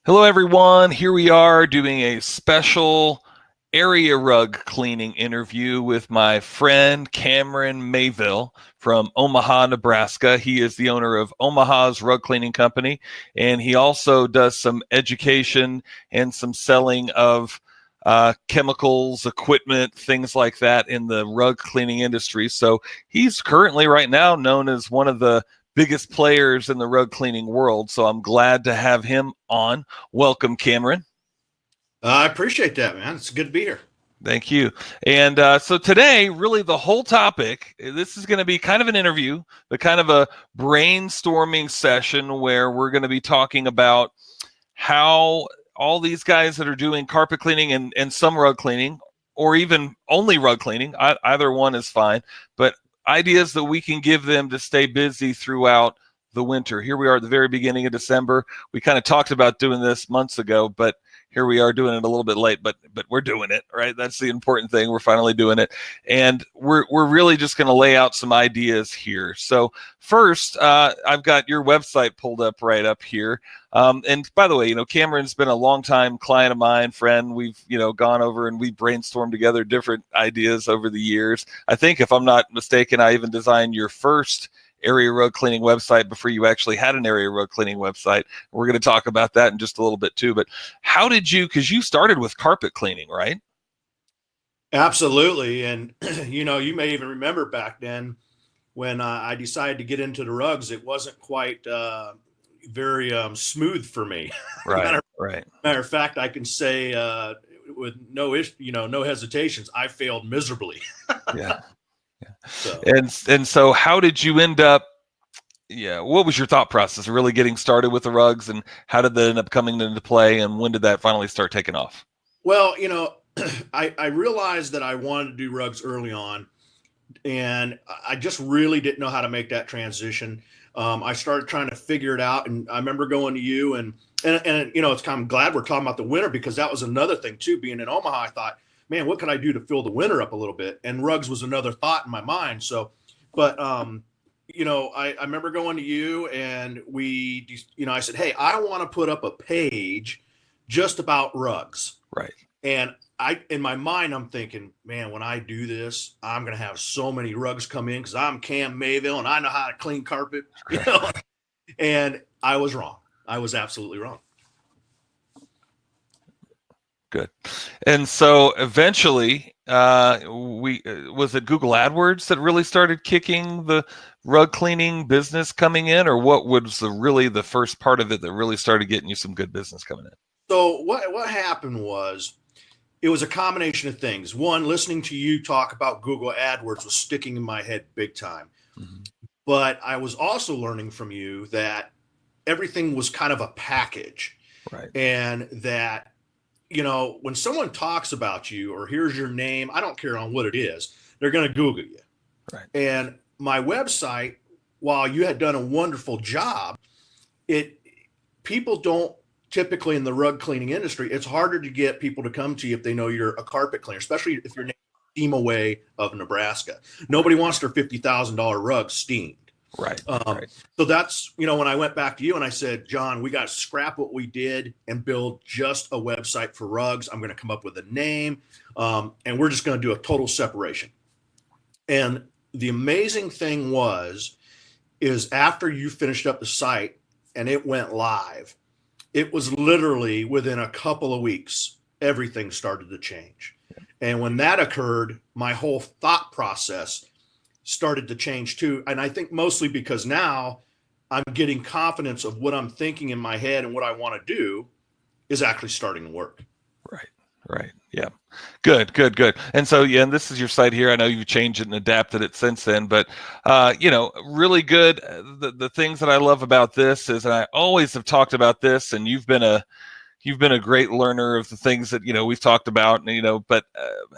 Hello, everyone. Here we are doing a special area rug cleaning interview with my friend Cameron Mayville from Omaha, Nebraska. He is the owner of Omaha's Rug Cleaning Company, and he also does some education and some selling of chemicals, equipment, things like that in the rug cleaning industry. So he's currently right now known as one of the biggest players in the rug cleaning world. So I'm glad to have him on. Welcome, Cameron. I appreciate that, man. It's good to be here. Thank you. And so today, really the whole topic, this is going to be kind of an interview, the kind of a brainstorming session where we're going to be talking about how all these guys that are doing carpet cleaning and some rug cleaning, or even only rug cleaning, either one is fine, but ideas that we can give them to stay busy throughout the winter. Here we are at the very beginning of December. We kind of talked about doing this months ago, but here we are doing it a little bit late, but we're doing it, right? That's the important thing. We're finally doing it. And we're really just going to lay out some ideas here. So first, I've got your website pulled up right up here. And by the way, Cameron's been a longtime client of mine, friend. We've, gone over and we brainstormed together different ideas over the years. I think if I'm not mistaken, I even designed your first area rug cleaning website before you actually had an area rug cleaning website. We're going to talk about that in just a little bit too. But how did you, because you started with carpet cleaning, right? Absolutely. And, you may even remember back then when I decided to get into the rugs, it wasn't quite very smooth for me. Right, right. Matter of fact, I can say with no hesitations, I failed miserably. Yeah. Yeah. So. And so how did you end up, what was your thought process of really getting started with the rugs, and how did that end up coming into play, and when did that finally start taking off? Well, I realized that I wanted to do rugs early on, and I just really didn't know how to make that transition. I started trying to figure it out, and I remember going to you and it's kind of glad we're talking about the winter, because that was another thing too. Being in Omaha, I thought, man, what can I do to fill the winter up a little bit? And rugs was another thought in my mind. So, but I remember going to you, and I said, hey, I want to put up a page just about rugs. Right. And in my mind, I'm thinking, man, when I do this, I'm going to have so many rugs come in because I'm Cam Mayville and I know how to clean carpet, And I was wrong. I was absolutely wrong. Good. And so eventually, was it Google AdWords that really started kicking the rug cleaning business coming in, or what was the first part of it that really started getting you some good business coming in? So what happened was, it was a combination of things. One, listening to you talk about Google AdWords was sticking in my head big time. Mm-hmm. But I was also learning from you that everything was kind of a package. Right. And that, when someone talks about you or hears your name, I don't care on what it is, they're going to Google you. Right. And my website, while you had done a wonderful job, people don't, typically in the rug cleaning industry, it's harder to get people to come to you if they know you're a carpet cleaner, especially if you're named Steam Away of Nebraska. Nobody wants their $50,000 rug steamed. Right. Right. So that's, when I went back to you and I said, John, we got to scrap what we did and build just a website for rugs. I'm going to come up with a name, and we're just going to do a total separation. And the amazing thing is after you finished up the site and it went live, it was literally within a couple of weeks, everything started to change. And when that occurred, my whole thought process started to change too. And I think mostly because now I'm getting confidence of what I'm thinking in my head and what I want to do is actually starting to work. Right. Yeah. Good. And so, and this is your site here. I know you've changed it and adapted it since then, but, really good. The things that I love about this is, and I always have talked about this, and you've been a great learner of the things that, we've talked about, but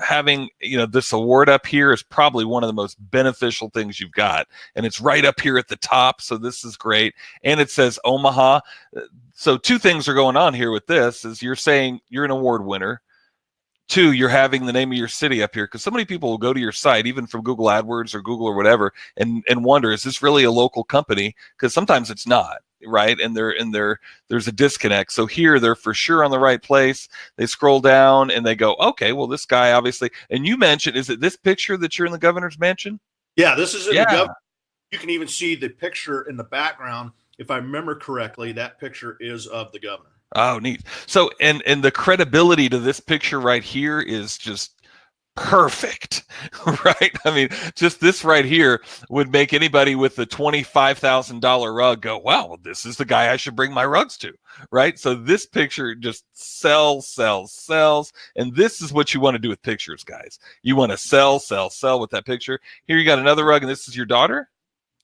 having, this award up here is probably one of the most beneficial things you've got. And it's right up here at the top. So this is great. And it says Omaha. So two things are going on here with this is you're saying you're an award winner. Two, you're having the name of your city up here, because so many people will go to your site, even from Google AdWords or Google or whatever, and wonder, is this really a local company? Because sometimes it's not, right? And there's a disconnect. So here they're for sure on the right place. They scroll down and they go, okay, well, this guy obviously. And you mentioned, is it this picture that you're in the governor's mansion? Yeah, this is in the Yeah. governor. You can even see the picture in the background. If I remember correctly, that picture is of the governor. Oh, neat. So, and the credibility to this picture right here is just perfect, right? I mean, just this right here would make anybody with a $25,000 rug go, wow, well, this is the guy I should bring my rugs to, right? So this picture just sells. And this is what you want to do with pictures, guys. You want to sell with that picture. Here you got another rug, and this is your daughter?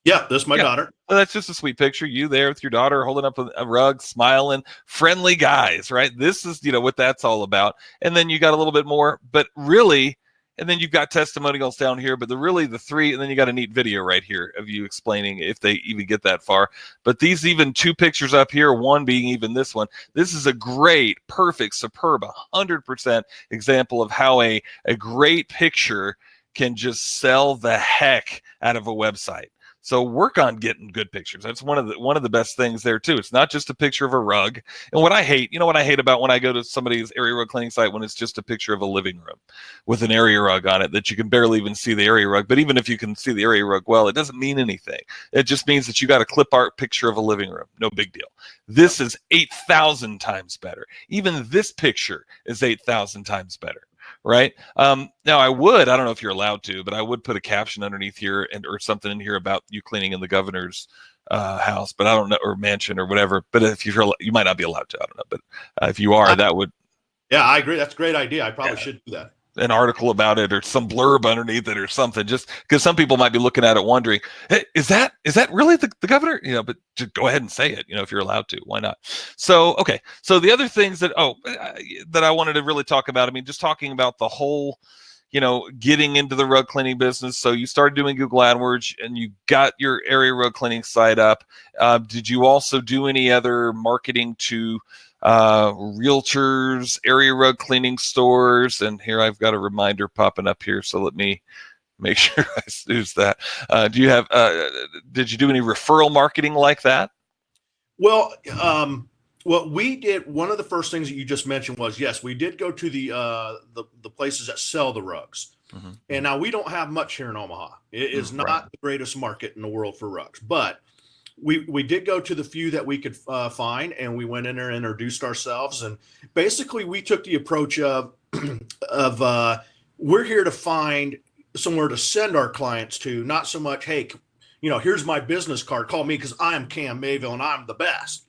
Yeah, this is my daughter. Well, that's just a sweet picture. You there with your daughter holding up a rug, smiling, friendly guys, right? This is, what that's all about. And then you got a little bit more, but really, and then you've got testimonials down here, but the three, and then you got a neat video right here of you explaining, if they even get that far. But these even two pictures up here, one being even this one, this is a great, perfect, superb, 100% example of how a great picture can just sell the heck out of a website. So work on getting good pictures. That's one of the best things there too. It's not just a picture of a rug. And what I hate, what I hate about when I go to somebody's area rug cleaning site, when it's just a picture of a living room with an area rug on it that you can barely even see the area rug. But even if you can see the area rug well, it doesn't mean anything. It just means that you got a clip art picture of a living room. No big deal. This is 8,000 times better. Even this picture is 8,000 times better. Right. Now I don't know if you're allowed to, but I would put a caption underneath here or something in here about you cleaning in the governor's house, but I don't know, or mansion or whatever. But if you might not be allowed to, I don't know. But if you are, that would. Yeah, I agree. That's a great idea. I probably should do that. An article about it or some blurb underneath it or something, just because some people might be looking at it wondering, hey, is that really the governor? But just go ahead and say it, if you're allowed to. Why not? So, okay. So the other things that I wanted to really talk about, just talking about the whole, getting into the rug cleaning business. So you started doing Google AdWords and you got your area rug cleaning site up. Did you also do any other marketing to realtors, area rug cleaning stores? And here I've got a reminder popping up here, so let me make sure I snooze that. Did you do any referral marketing like that? Well, what we did, one of the first things that you just mentioned was, yes, we did go to the places that sell the rugs. Mm-hmm. And now we don't have much here in Omaha. It is not the greatest market in the world for rugs, but we did go to the few that we could find, and we went in there and introduced ourselves. And basically we took the approach of we're here to find somewhere to send our clients to, not so much, hey, here's my business card, call me because I'm Cam Mayville and I'm the best.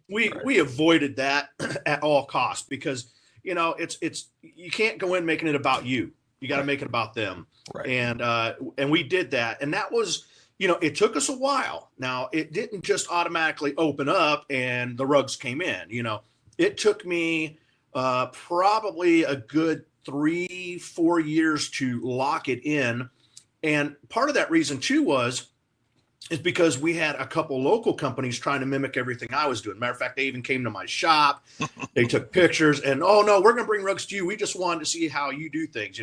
We avoided that at all costs, because it's you can't go in making it about you. You got to make it about them. Right. And we did that, and that was, it took us a while. Now, it didn't just automatically open up and the rugs came in. It took me probably a good 3-4 years to lock it in. And part of that reason too is because we had a couple local companies trying to mimic everything I was doing. Matter of fact, they even came to my shop. They took pictures and, oh no, we're going to bring rugs to you. We just wanted to see how you do things,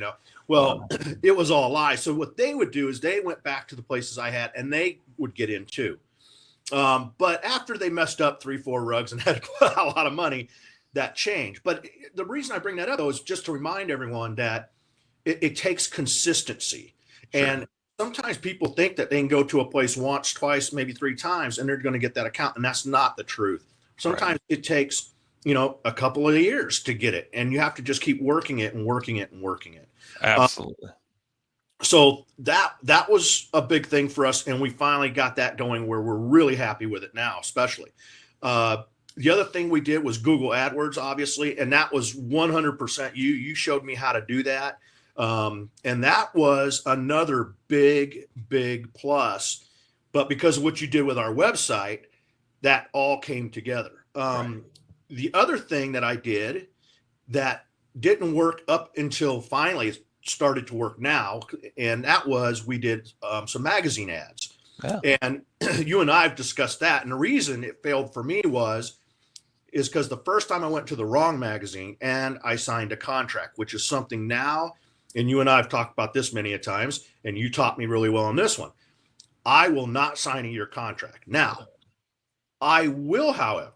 Well, it was all lies. So what they would do is they went back to the places I had and they would get in too. But after they messed up 3-4 rugs and had a lot of money, that changed. But the reason I bring that up, though, is just to remind everyone that it takes consistency. Sure. And sometimes people think that they can go to a place once, twice, maybe 3 times, and they're going to get that account. And that's not the truth. Sometimes it takes, a couple of years to get it. And you have to just keep working it and working it and working it. Absolutely. So that was a big thing for us. And we finally got that going where we're really happy with it now, especially. The other thing we did was Google AdWords, obviously. And that was 100% you. You showed me how to do that. And that was another big plus, but because of what you did with our website, that all came together. The other thing that I did that didn't work up until finally it started to work now, and that was we did some magazine ads. Yeah. And you and I have discussed that. And the reason it failed for me was is because the first time I went to the wrong magazine and I signed a contract, which is something now, and you and I have talked about this many a times, and you taught me really well on this one. I will not sign a year contract. Now, I will, however,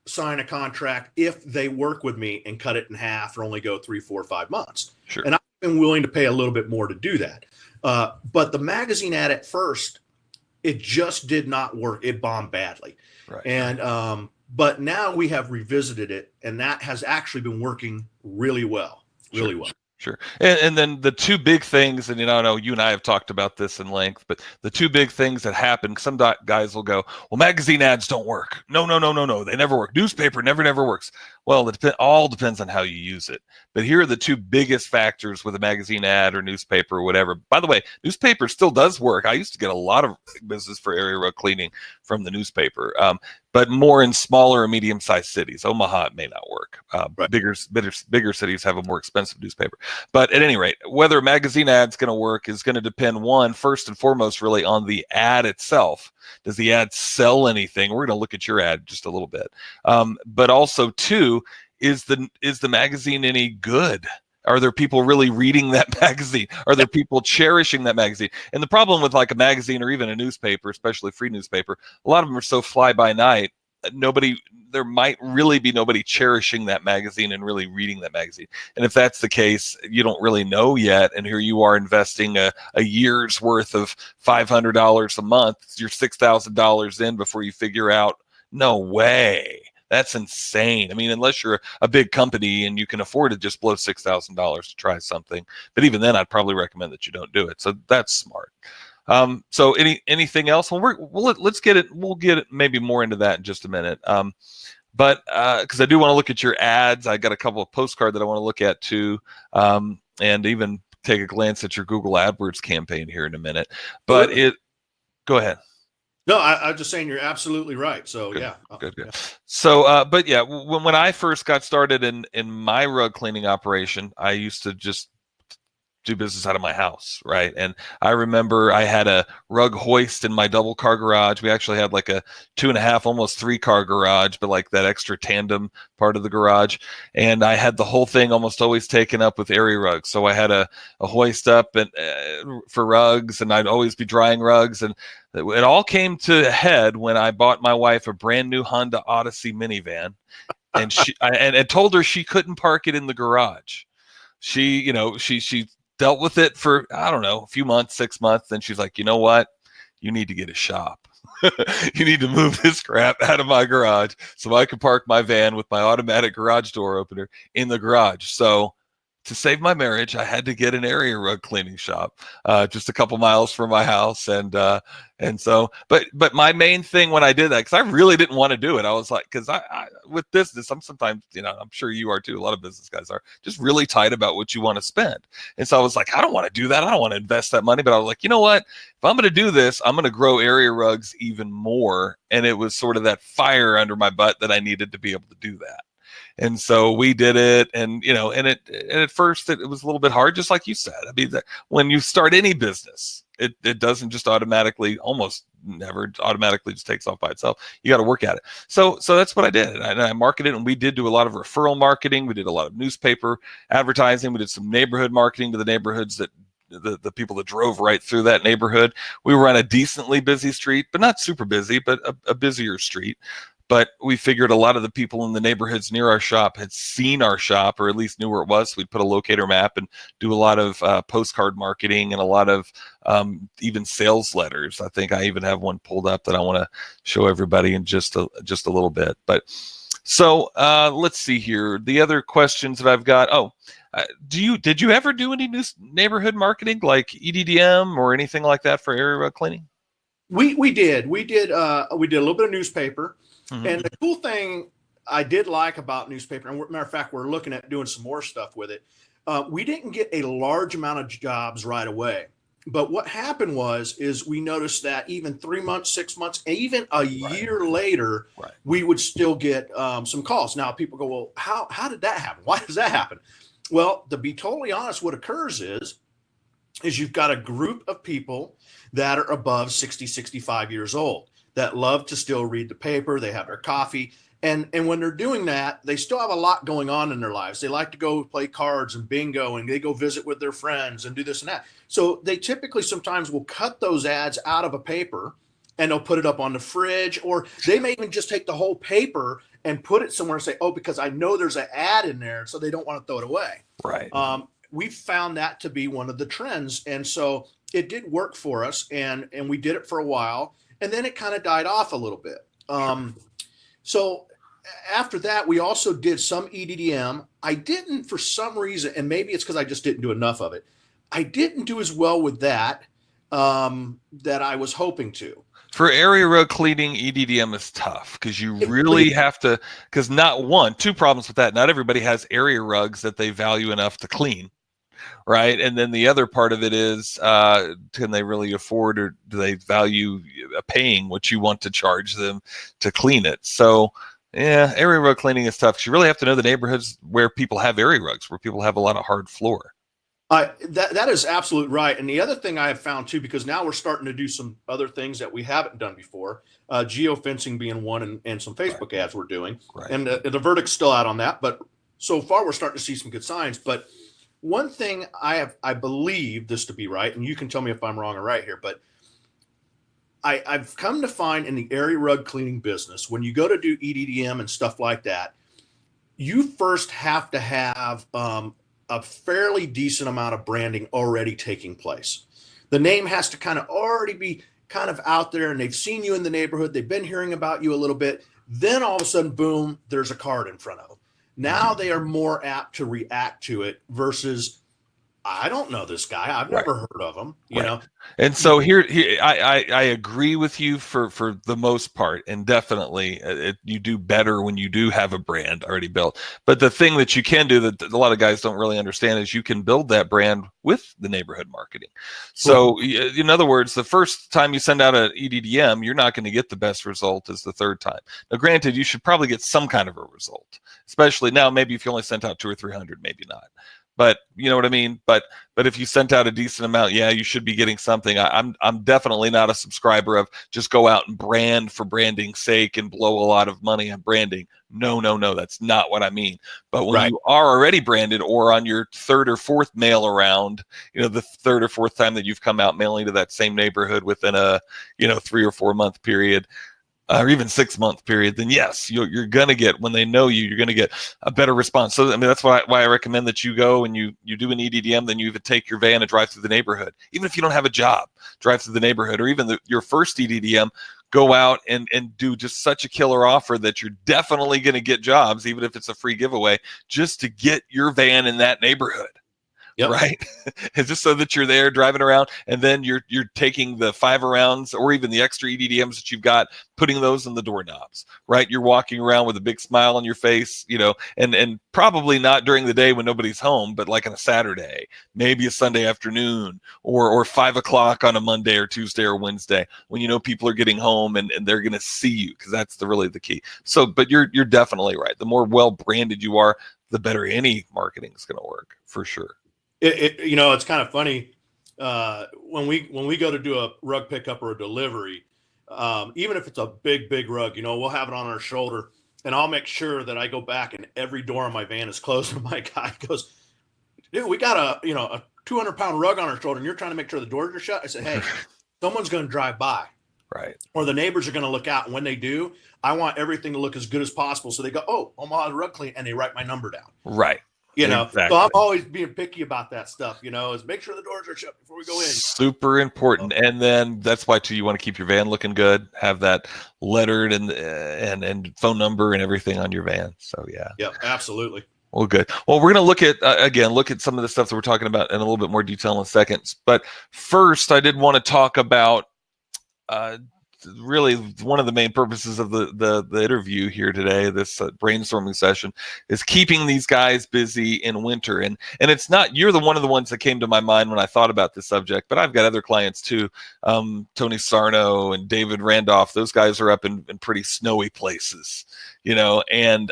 sign a contract if they work with me and cut it in half or only go 3, 4, 5 months. Sure. And I've been willing to pay a little bit more to do that. But the magazine ad at first, it just did not work. It bombed badly. Right. And but now we have revisited it, and that has actually been working really well, really well. Sure. And then the two big things, and I know you and I have talked about this in length, but the two big things that happen, some guys will go, well, magazine ads don't work. No. They never work. Newspaper never works. Well, it all depends on how you use it. But here are the two biggest factors with a magazine ad or newspaper or whatever. By the way, newspaper still does work. I used to get a lot of business for area rug cleaning from the newspaper, but more in smaller or medium-sized cities. Omaha, it may not work. Right. Bigger cities have a more expensive newspaper. But at any rate, whether a magazine ad's going to work is going to depend, first and foremost, really on the ad itself. Does the ad sell anything? We're going to look at your ad just a little bit. But also, two, is the magazine any good? Are there people really reading that magazine? Are there people cherishing that magazine? And the problem with like a magazine or even a newspaper, especially free newspaper, a lot of them are so fly by night. There might really be nobody cherishing that magazine and really reading that magazine. And if that's the case, you don't really know yet. And here you are investing a year's worth of $500 a month. You're $6,000 in before you figure out, no way. That's insane. I mean, unless you're a big company and you can afford to just blow $6,000 to try something. But even then, I'd probably recommend that you don't do it. So that's smart. So anything else? Well, let's get it. We'll get it maybe more into that in just a minute. But because I do want to look at your ads, I got a couple of postcards that I want to look at too, and even take a glance at your Google AdWords campaign here in a minute. But go ahead. No, I'm just saying you're absolutely right. So good. Yeah. Good. So, but yeah, when I first got started in my rug cleaning operation, I used to just do business out of my house, right? And I remember I had a rug hoist in my double car garage. We actually had like a 2.5, almost 3-car garage, but like that extra tandem part of the garage. And I had the whole thing almost always taken up with area rugs. So I had a hoist up and for rugs, and I'd always be drying rugs. And it all came to a head when I bought my wife a brand new Honda Odyssey minivan, and I told her she couldn't park it in the garage. She dealt with it for, I don't know, a few months, 6 months. Then she's like, you know what? You need to get a shop. You need to move this crap out of my garage so I can park my van with my automatic garage door opener in the garage. So to save my marriage, I had to get an area rug cleaning shop just a couple miles from my house. And so, but my main thing when I did that, because I really didn't want to do it, I was like, because I with business, I'm sometimes, I'm sure you are too, a lot of business guys are just really tight about what you want to spend. And so I was like, I don't want to do that. I don't want to invest that money. But I was like, you know what? If I'm going to do this, I'm going to grow area rugs even more. And it was sort of that fire under my butt that I needed to be able to do that. And so we did it, and and at first it was a little bit hard, just like you said. I mean, when you start any business, it doesn't just automatically, almost never automatically just takes off by itself. You got to work at it. So that's what I did, and I marketed, and we did do a lot of referral marketing. We did a lot of newspaper advertising. We did some neighborhood marketing to the neighborhoods that the people that drove right through that neighborhood. We were on a decently busy street, but not super busy, but a busier street. But we figured a lot of the people in the neighborhoods near our shop had seen our shop, or at least knew where it was. So we'd put a locator map and do a lot of postcard marketing and a lot of even sales letters. I think I even have one pulled up that I want to show everybody in just a little bit. But so let's see here. The other questions that I've got. Did you ever do any neighborhood marketing like EDDM or anything like that for area rug cleaning? We did a little bit of newspaper. Mm-hmm. And the cool thing I did like about newspaper, and matter of fact, we're looking at doing some more stuff with it. We didn't get a large amount of jobs right away. But what happened is we noticed that even 3 months, 6 months, even a year later, we would still get some calls. Now people go, well, how did that happen? Why does that happen? Well, to be totally honest, what occurs is you've got a group of people that are above 60, 65 years old that love to still read the paper. They have their coffee, And when they're doing that, they still have a lot going on in their lives. They like to go play cards and bingo, and they go visit with their friends and do this and that. So they typically sometimes will cut those ads out of a paper and they'll put it up on the fridge, or they may even just take the whole paper and put it somewhere and say, oh, because I know there's an ad in there, so they don't want to throw it away. Right. We found that to be one of the trends. And so it did work for us, and we did it for a while, and then it kind of died off a little bit. So after that, we also did some EDDM. I didn't, for some reason, and maybe it's because I just didn't do enough of it, I didn't do as well with that that I was hoping to. For area rug cleaning, EDDM is tough because you really have to, because two problems with that. Not everybody has area rugs that they value enough to clean, right? And then the other part of it is, can they really afford, or do they value paying what you want to charge them to clean it? So yeah, area rug cleaning is tough because you really have to know the neighborhoods where people have area rugs, where people have a lot of hard floor. That is absolutely right. And the other thing I have found too, because now we're starting to do some other things that we haven't done before, geofencing being one, and some Facebook ads we're doing. Right. And the verdict's still out on that, but so far we're starting to see some good signs. But one thing I believe this to be right, and you can tell me if I'm wrong or right here, but I've come to find in the area rug cleaning business, when you go to do EDDM and stuff like that, you first have to have a fairly decent amount of branding already taking place. The name has to kind of already be kind of out there, and they've seen you in the neighborhood. They've been hearing about you a little bit. Then all of a sudden, boom, there's a card in front of them. Now they are more apt to react to it versus, I don't know this guy. I've never heard of him, you know? And so here I agree with you for the most part, and definitely you do better when you do have a brand already built. But the thing that you can do that a lot of guys don't really understand is you can build that brand with the neighborhood marketing. So in other words, the first time you send out an EDDM, you're not going to get the best result as the third time. Now, granted, you should probably get some kind of a result, especially now. Maybe if you only sent out 200 or 300, maybe not. But you know what I mean? But if you sent out a decent amount, yeah, you should be getting something. I'm definitely not a subscriber of just go out and brand for branding's sake and blow a lot of money on branding. No, that's not what I mean. But when you are already branded, or on your third or fourth mail around, the third or fourth time that you've come out mailing to that same neighborhood within a 3 or 4 month period, or even 6 month period, then yes, you're going to get, when they know you're going to get a better response. So, I mean, that's why I recommend that you go and you do an EDDM, then you even take your van and drive through the neighborhood. Even if you don't have a job, drive through the neighborhood, or even your first EDDM, go out and do just such a killer offer that you're definitely going to get jobs, even if it's a free giveaway, just to get your van in that neighborhood. Yep. Right. It's just so that you're there driving around, and then you're taking the 5 rounds or even the extra EDDMs that you've got, putting those in the doorknobs, right? You're walking around with a big smile on your face, and probably not during the day when nobody's home, but like on a Saturday, maybe a Sunday afternoon, or 5 o'clock on a Monday or Tuesday or Wednesday, when people are getting home and they're going to see you, because that's really the key. So, but you're definitely right. The more well branded you are, the better any marketing is going to work, for sure. It's kind of funny when we go to do a rug pickup or a delivery, even if it's a big rug, we'll have it on our shoulder, and I'll make sure that I go back and every door on my van is closed. And my guy goes, "Dude, we got a 200-pound rug on our shoulder, and you're trying to make sure the doors are shut." I said, "Hey, someone's going to drive by, right? Or the neighbors are going to look out, and when they do, I want everything to look as good as possible." So they go, "Oh, Omaha rug clean," and they write my number down, right? Exactly. So I'm always being picky about that stuff, is make sure the doors are shut before we go in. Super important. And then that's why too, you want to keep your van looking good, have that lettered and phone number and everything on your van. So yeah, absolutely. Well, good. Well, we're going to look at some of the stuff that we're talking about in a little bit more detail in seconds. But first, I did want to talk about really one of the main purposes of the interview here today, this brainstorming session, is keeping these guys busy in winter. And it's not, you're one of the ones that came to my mind when I thought about this subject, but I've got other clients too. Tony Sarno and David Randolph, those guys are up in pretty snowy places, and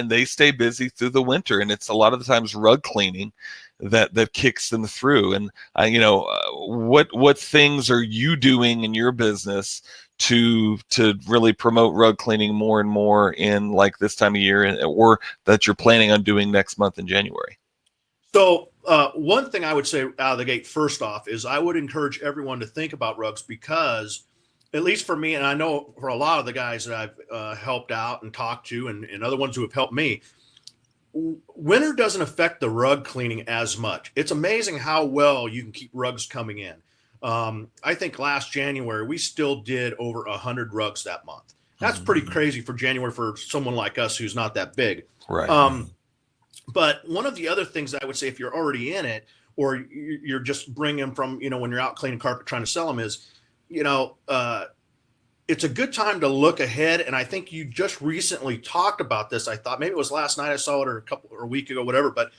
they stay busy through the winter. And it's a lot of the times rug cleaning that kicks them through. And what things are you doing in your business to really promote rug cleaning more and more in like this time of year, or that you're planning on doing next month in January? So one thing I would say out of the gate, first off, is I would encourage everyone to think about rugs, because at least for me, and I know for a lot of the guys that I've helped out and talked to, and other ones who have helped me, winter doesn't affect the rug cleaning as much. It's amazing how well you can keep rugs coming in. I think last January, we still did over 100 rugs that month. That's pretty crazy for January for someone like us who's not that big. Right. But one of the other things I would say, if you're already in it, or you're just bringing them from, when you're out cleaning carpet trying to sell them, is, it's a good time to look ahead. And I think you just recently talked about this. I thought maybe it was last night I saw it, or a week ago, whatever, but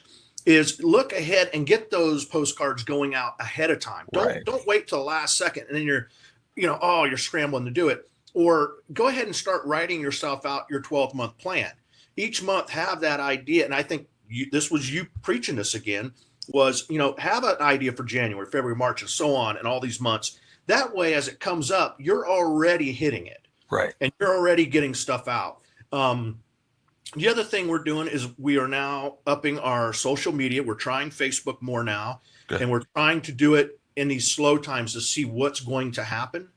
is look ahead and get those postcards going out ahead of time. Don't wait till the last second and then you're scrambling to do it. Or go ahead and start writing yourself out your 12-month plan. Each month have that idea. And I think this was you preaching this again, was, have an idea for January, February, March, and so on, and all these months. That way, as it comes up, you're already hitting it. Right. And you're already getting stuff out. The other thing we're doing is we are now upping our social media. We're trying Facebook more now. Good. And we're trying to do it in these slow times to see what's going to happen.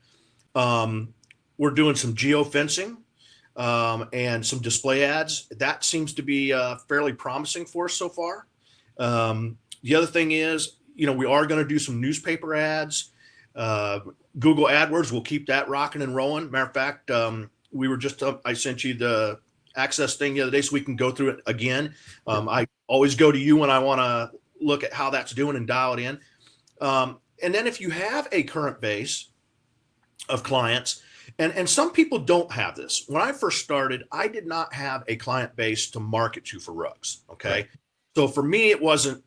We're doing some geofencing and some display ads. That seems to be fairly promising for us so far. The other thing is, we are going to do some newspaper ads. Google AdWords, we'll keep that rocking and rolling. Matter of fact, we were just, I sent you the access thing the other day so we can go through it again. I always go to you when I want to look at how that's doing and dial it in. And then if you have a current base of clients, and some people don't have this. When I first started, I did not have a client base to market to for rugs. Okay. Right. So for me, it wasn't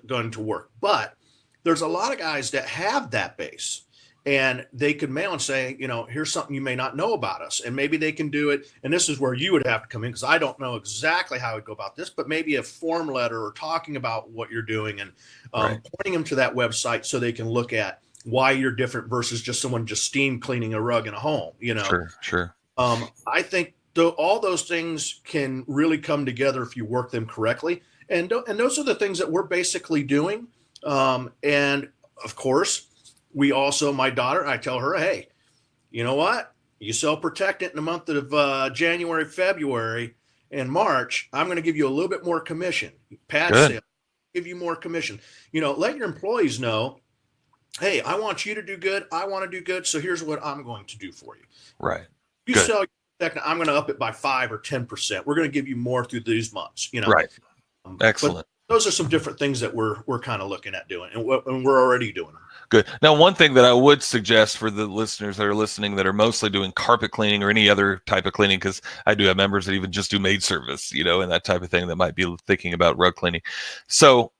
going to work, but there's a lot of guys that have that base, and they could mail and say, here's something you may not know about us. And maybe they can do it. And this is where you would have to come in, because I don't know exactly how I would go about this, but maybe a form letter or talking about what you're doing and pointing them to that website so they can look at why you're different versus just someone just steam cleaning a rug in a home, Sure. I think all those things can really come together if you work them correctly. And those are the things that we're basically doing. And of course, we also, my daughter, I tell her, hey, you know what? You sell protectant in the month of January, February, and March. I'm going to give you a little bit more commission. Pad sale, give you more commission. Let your employees know, hey, I want you to do good. I want to do good. So here's what I'm going to do for you. Right. You sell your protectant, I'm going to up it by 5 or 10%. We're going to give you more through these months. Right. Excellent. But those are some different things that we're kind of looking at doing, and we're already doing them. Good. Now, one thing that I would suggest for the listeners that are listening that are mostly doing carpet cleaning or any other type of cleaning, because I do have members that even just do maid service, and that type of thing that might be thinking about rug cleaning. So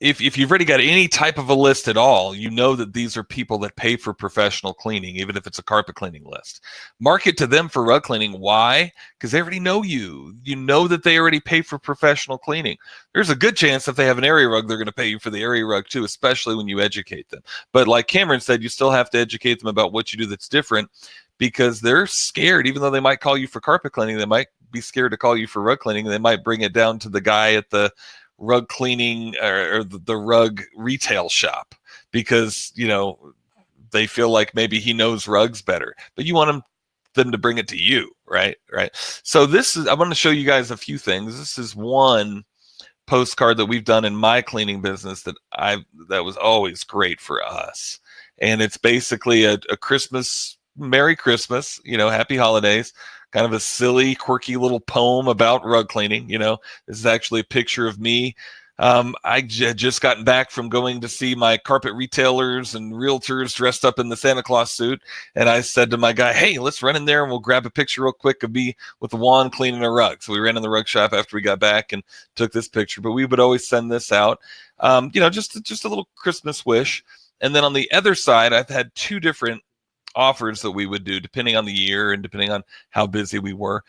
if you've already got any type of a list at all, that these are people that pay for professional cleaning, even if it's a carpet cleaning list. Market to them for rug cleaning. Why? Because they already know you. You know that they already pay for professional cleaning. There's a good chance if they have an area rug, they're going to pay you for the area rug too, especially when you educate them. But like Cameron said, you still have to educate them about what you do that's different, because they're scared. Even though they might call you for carpet cleaning, they might be scared to call you for rug cleaning. They might bring it down to the guy at the rug cleaning or the rug retail shop, because they feel like maybe he knows rugs better, but you want them to bring it to you, right? So I'm going to show you guys a few things. This is one postcard that we've done in my cleaning business that was always great for us, and it's basically a Christmas, Merry Christmas, Happy Holidays, kind of a silly, quirky little poem about rug cleaning. This is actually a picture of me. I just gotten back from going to see my carpet retailers and realtors dressed up in the Santa Claus suit. And I said to my guy, hey, let's run in there and we'll grab a picture real quick of me with the wand cleaning a rug. So we ran in the rug shop after we got back and took this picture. But we would always send this out, just a little Christmas wish. And then on the other side, I've had two different offers that we would do depending on the year and depending on how busy we were,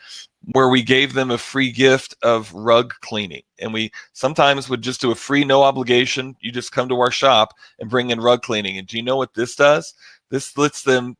where we gave them a free gift of rug cleaning. And we sometimes would just do a free, no obligation. You just come to our shop and bring in rug cleaning. And do you know what this does? This lets them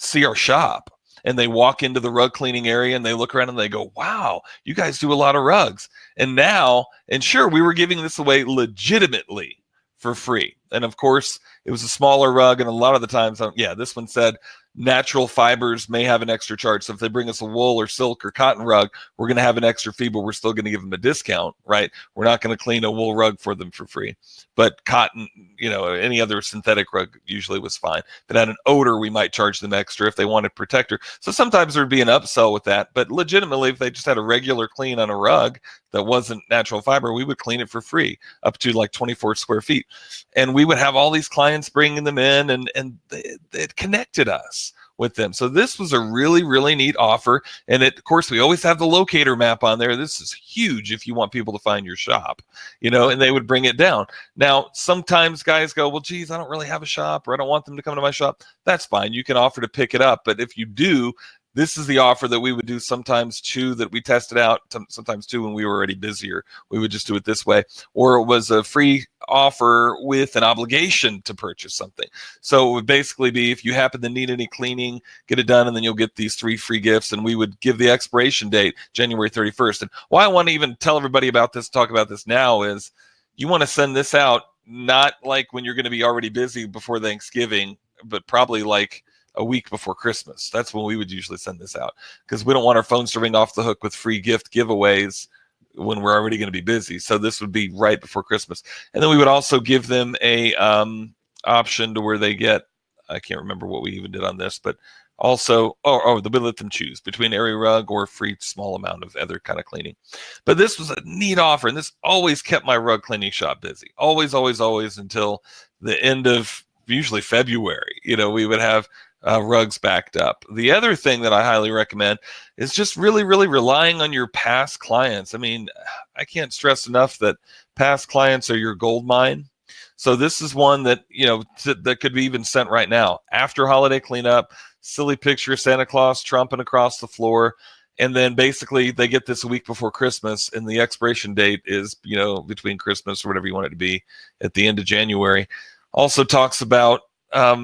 see our shop and they walk into the rug cleaning area and they look around and they go, wow, you guys do a lot of rugs. And now, and sure, we were giving this away legitimately for free. And of course, it was a smaller rug. And a lot of the times, this one said natural fibers may have an extra charge. So if they bring us a wool or silk or cotton rug, we're going to have an extra fee, but we're still going to give them a discount, right? We're not going to clean a wool rug for them for free. But cotton, any other synthetic rug usually was fine. If it had an odor, we might charge them extra if they wanted protector. So sometimes there'd be an upsell with that. But legitimately, if they just had a regular clean on a rug that wasn't natural fiber, we would clean it for free up to like 24 square feet. And we would have all these clients bringing them in, and it connected us with them. So this was a really, really neat offer. And of course, we always have the locator map on there. This is huge if you want people to find your shop, and they would bring it down. Now, sometimes guys go, well, geez, I don't really have a shop, or I don't want them to come to my shop. That's fine. You can offer to pick it up. But if you do, this is the offer that we would do sometimes too, that we tested out sometimes too when we were already busier. We would just do it this way. Or it was a free offer with an obligation to purchase something. So it would basically be, if you happen to need any cleaning, get it done, and then you'll get these 3 free gifts. And we would give the expiration date January 31st. And why I want to even tell everybody about this, talk about this now, is you want to send this out not like when you're going to be already busy before Thanksgiving, but probably like a week before Christmas. That's when we would usually send this out, because we don't want our phones to ring off the hook with free gift giveaways when we're already going to be busy. So this would be right before Christmas. And then we would also give them a option to where they get, I can't remember what we even did on this, but also, we let them choose between area rug or a free small amount of other kind of cleaning. But this was a neat offer, and this always kept my rug cleaning shop busy. Always, always, always, until the end of usually February. We would have rugs backed up. The other thing that I highly recommend is just really, really relying on your past clients. I mean, I can't stress enough that past clients are your gold mine. So this is one that, that could be even sent right now. After holiday cleanup, silly picture of Santa Claus trumping across the floor. And then basically they get this a week before Christmas, and the expiration date is, between Christmas or whatever you want it to be at the end of January. Also talks about a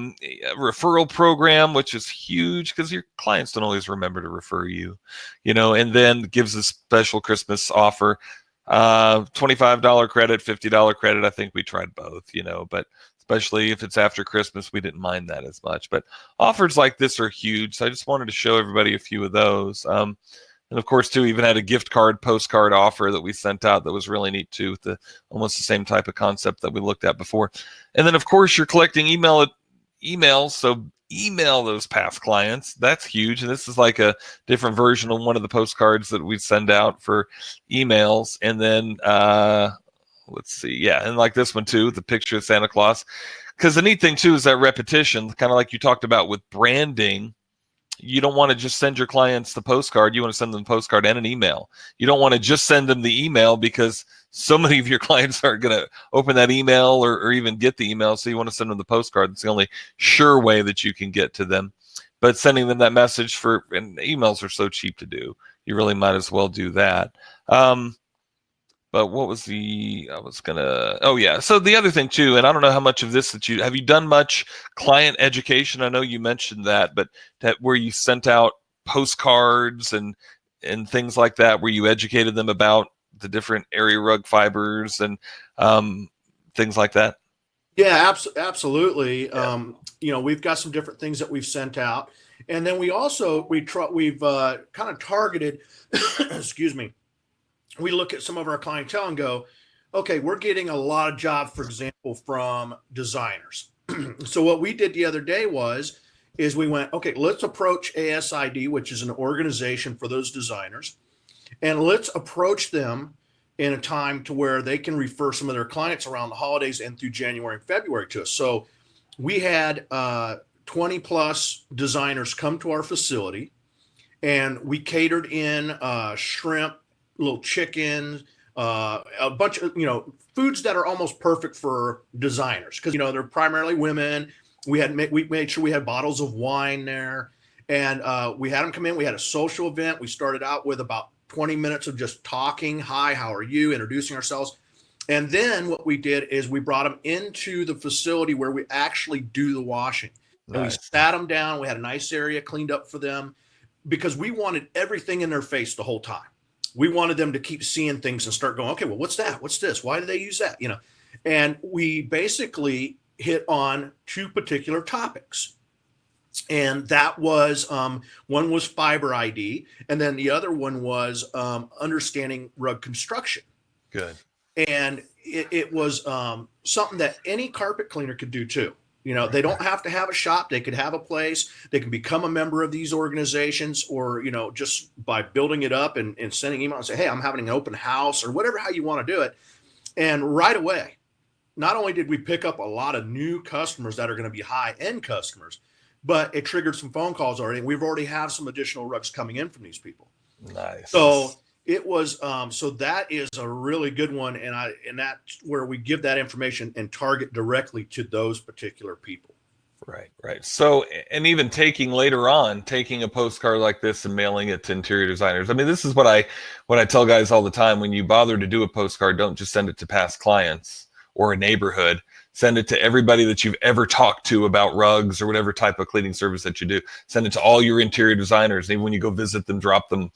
referral program, which is huge because your clients don't always remember to refer you, and then gives a special Christmas offer, $25 credit, $50 credit. I think we tried both, but especially if it's after Christmas, we didn't mind that as much. But offers like this are huge. So I just wanted to show everybody a few of those. And of course, too, even had a gift card, postcard offer that we sent out that was really neat too, with almost the same type of concept that we looked at before. And then, of course, you're collecting emails, so email those past clients. That's huge. And this is like a different version of one of the postcards that we send out for emails. And then let's see, and like this one too, the picture of Santa Claus. Because the neat thing too is that repetition, kind of like you talked about with branding. You don't want to just send your clients the postcard. You want to send them the postcard and an email. You don't want to just send them the email, because so many of your clients aren't going to open that email or even get the email. So you want to send them the postcard. It's the only sure way that you can get to them. But sending them that message and emails are so cheap to do. You really might as well do that. But what was so the other thing too, and I don't know how much of this have you done much client education? I know you mentioned that, but where you sent out postcards and things like that, where you educated them about the different area rug fibers and things like that? Yeah, absolutely. Yeah. We've got some different things that we've sent out. And then we've kind of targeted, excuse me, we look at some of our clientele and go, okay, we're getting a lot of jobs, for example, from designers. So what we did the other day is we went, okay, let's approach ASID, which is an organization for those designers, and let's approach them in a time to where they can refer some of their clients around the holidays and through January and February to us. So we had 20 plus designers come to our facility, and we catered in shrimp, little chickens, a bunch of, foods that are almost perfect for designers, because, they're primarily women. We made sure we had bottles of wine there, and we had them come in. We had a social event. We started out with about 20 minutes of just talking. Hi, how are you? Introducing ourselves. And then what we did is we brought them into the facility where we actually do the washing. And we Nice. sat them down. We had a nice area cleaned up for them because we wanted everything in their face the whole time. We wanted them to keep seeing things and start going, okay, well, what's that? What's this? Why do they use that? And we basically hit on two particular topics. And that was one was fiber ID, and then the other one was understanding rug construction. Good. And it was something that any carpet cleaner could do too. They don't have to have a shop. They could have a place. They can become a member of these organizations, or, just by building it up and sending email and say, hey, I'm having an open house, or whatever, how you want to do it. And right away, not only did we pick up a lot of new customers that are going to be high-end customers, but it triggered some phone calls already. And we've already have some additional rugs coming in from these people. Nice. So it was, so that is a really good one. And that's where we give that information and target directly to those particular people. Right. So, and even taking a postcard like this and mailing it to interior designers. I mean, this is what I tell guys all the time. When you bother to do a postcard, don't just send it to past clients or a neighborhood. Send it to everybody that you've ever talked to about rugs or whatever type of cleaning service that you do. Send it to all your interior designers. And even when you go visit them, drop them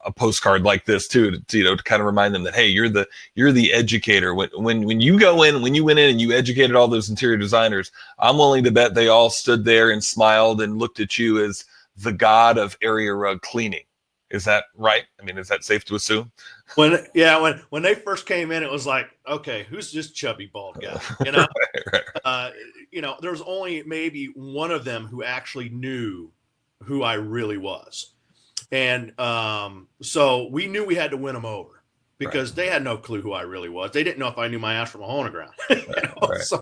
a postcard like this too, to kind of remind them that, hey, you're the educator. When you go in, when you went in and you educated all those interior designers, I'm willing to bet they all stood there and smiled and looked at you as the god of area rug cleaning. Is that right? I mean, is that safe to assume? When they first came in, it was like, okay, who's this chubby bald guy? Right. There was only maybe one of them who actually knew who I really was. And so we knew we had to win them over because they had no clue who I really was. They didn't know if I knew my ass from a hole in the ground. So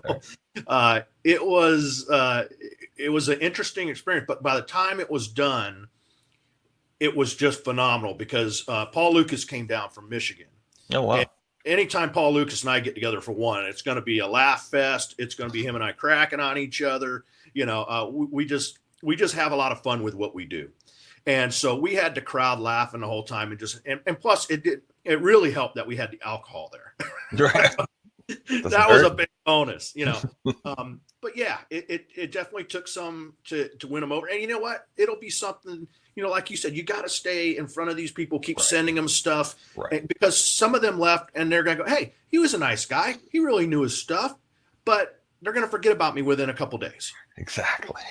it was an interesting experience. But by the time it was done, it was just phenomenal because Paul Lucas came down from Michigan. Oh, wow. And anytime Paul Lucas and I get together for one, it's going to be a laugh fest. It's going to be him and I cracking on each other. We just have a lot of fun with what we do. And so we had the crowd laughing the whole time, and plus it really helped that we had the alcohol there. Right. That was a big bonus, but yeah, it definitely took some to win them over. And you know what? It'll be something, like you said, you got to stay in front of these people, keep sending them stuff, because some of them left and they're going to go, hey, he was a nice guy. He really knew his stuff, but they're going to forget about me within a couple of days. Exactly.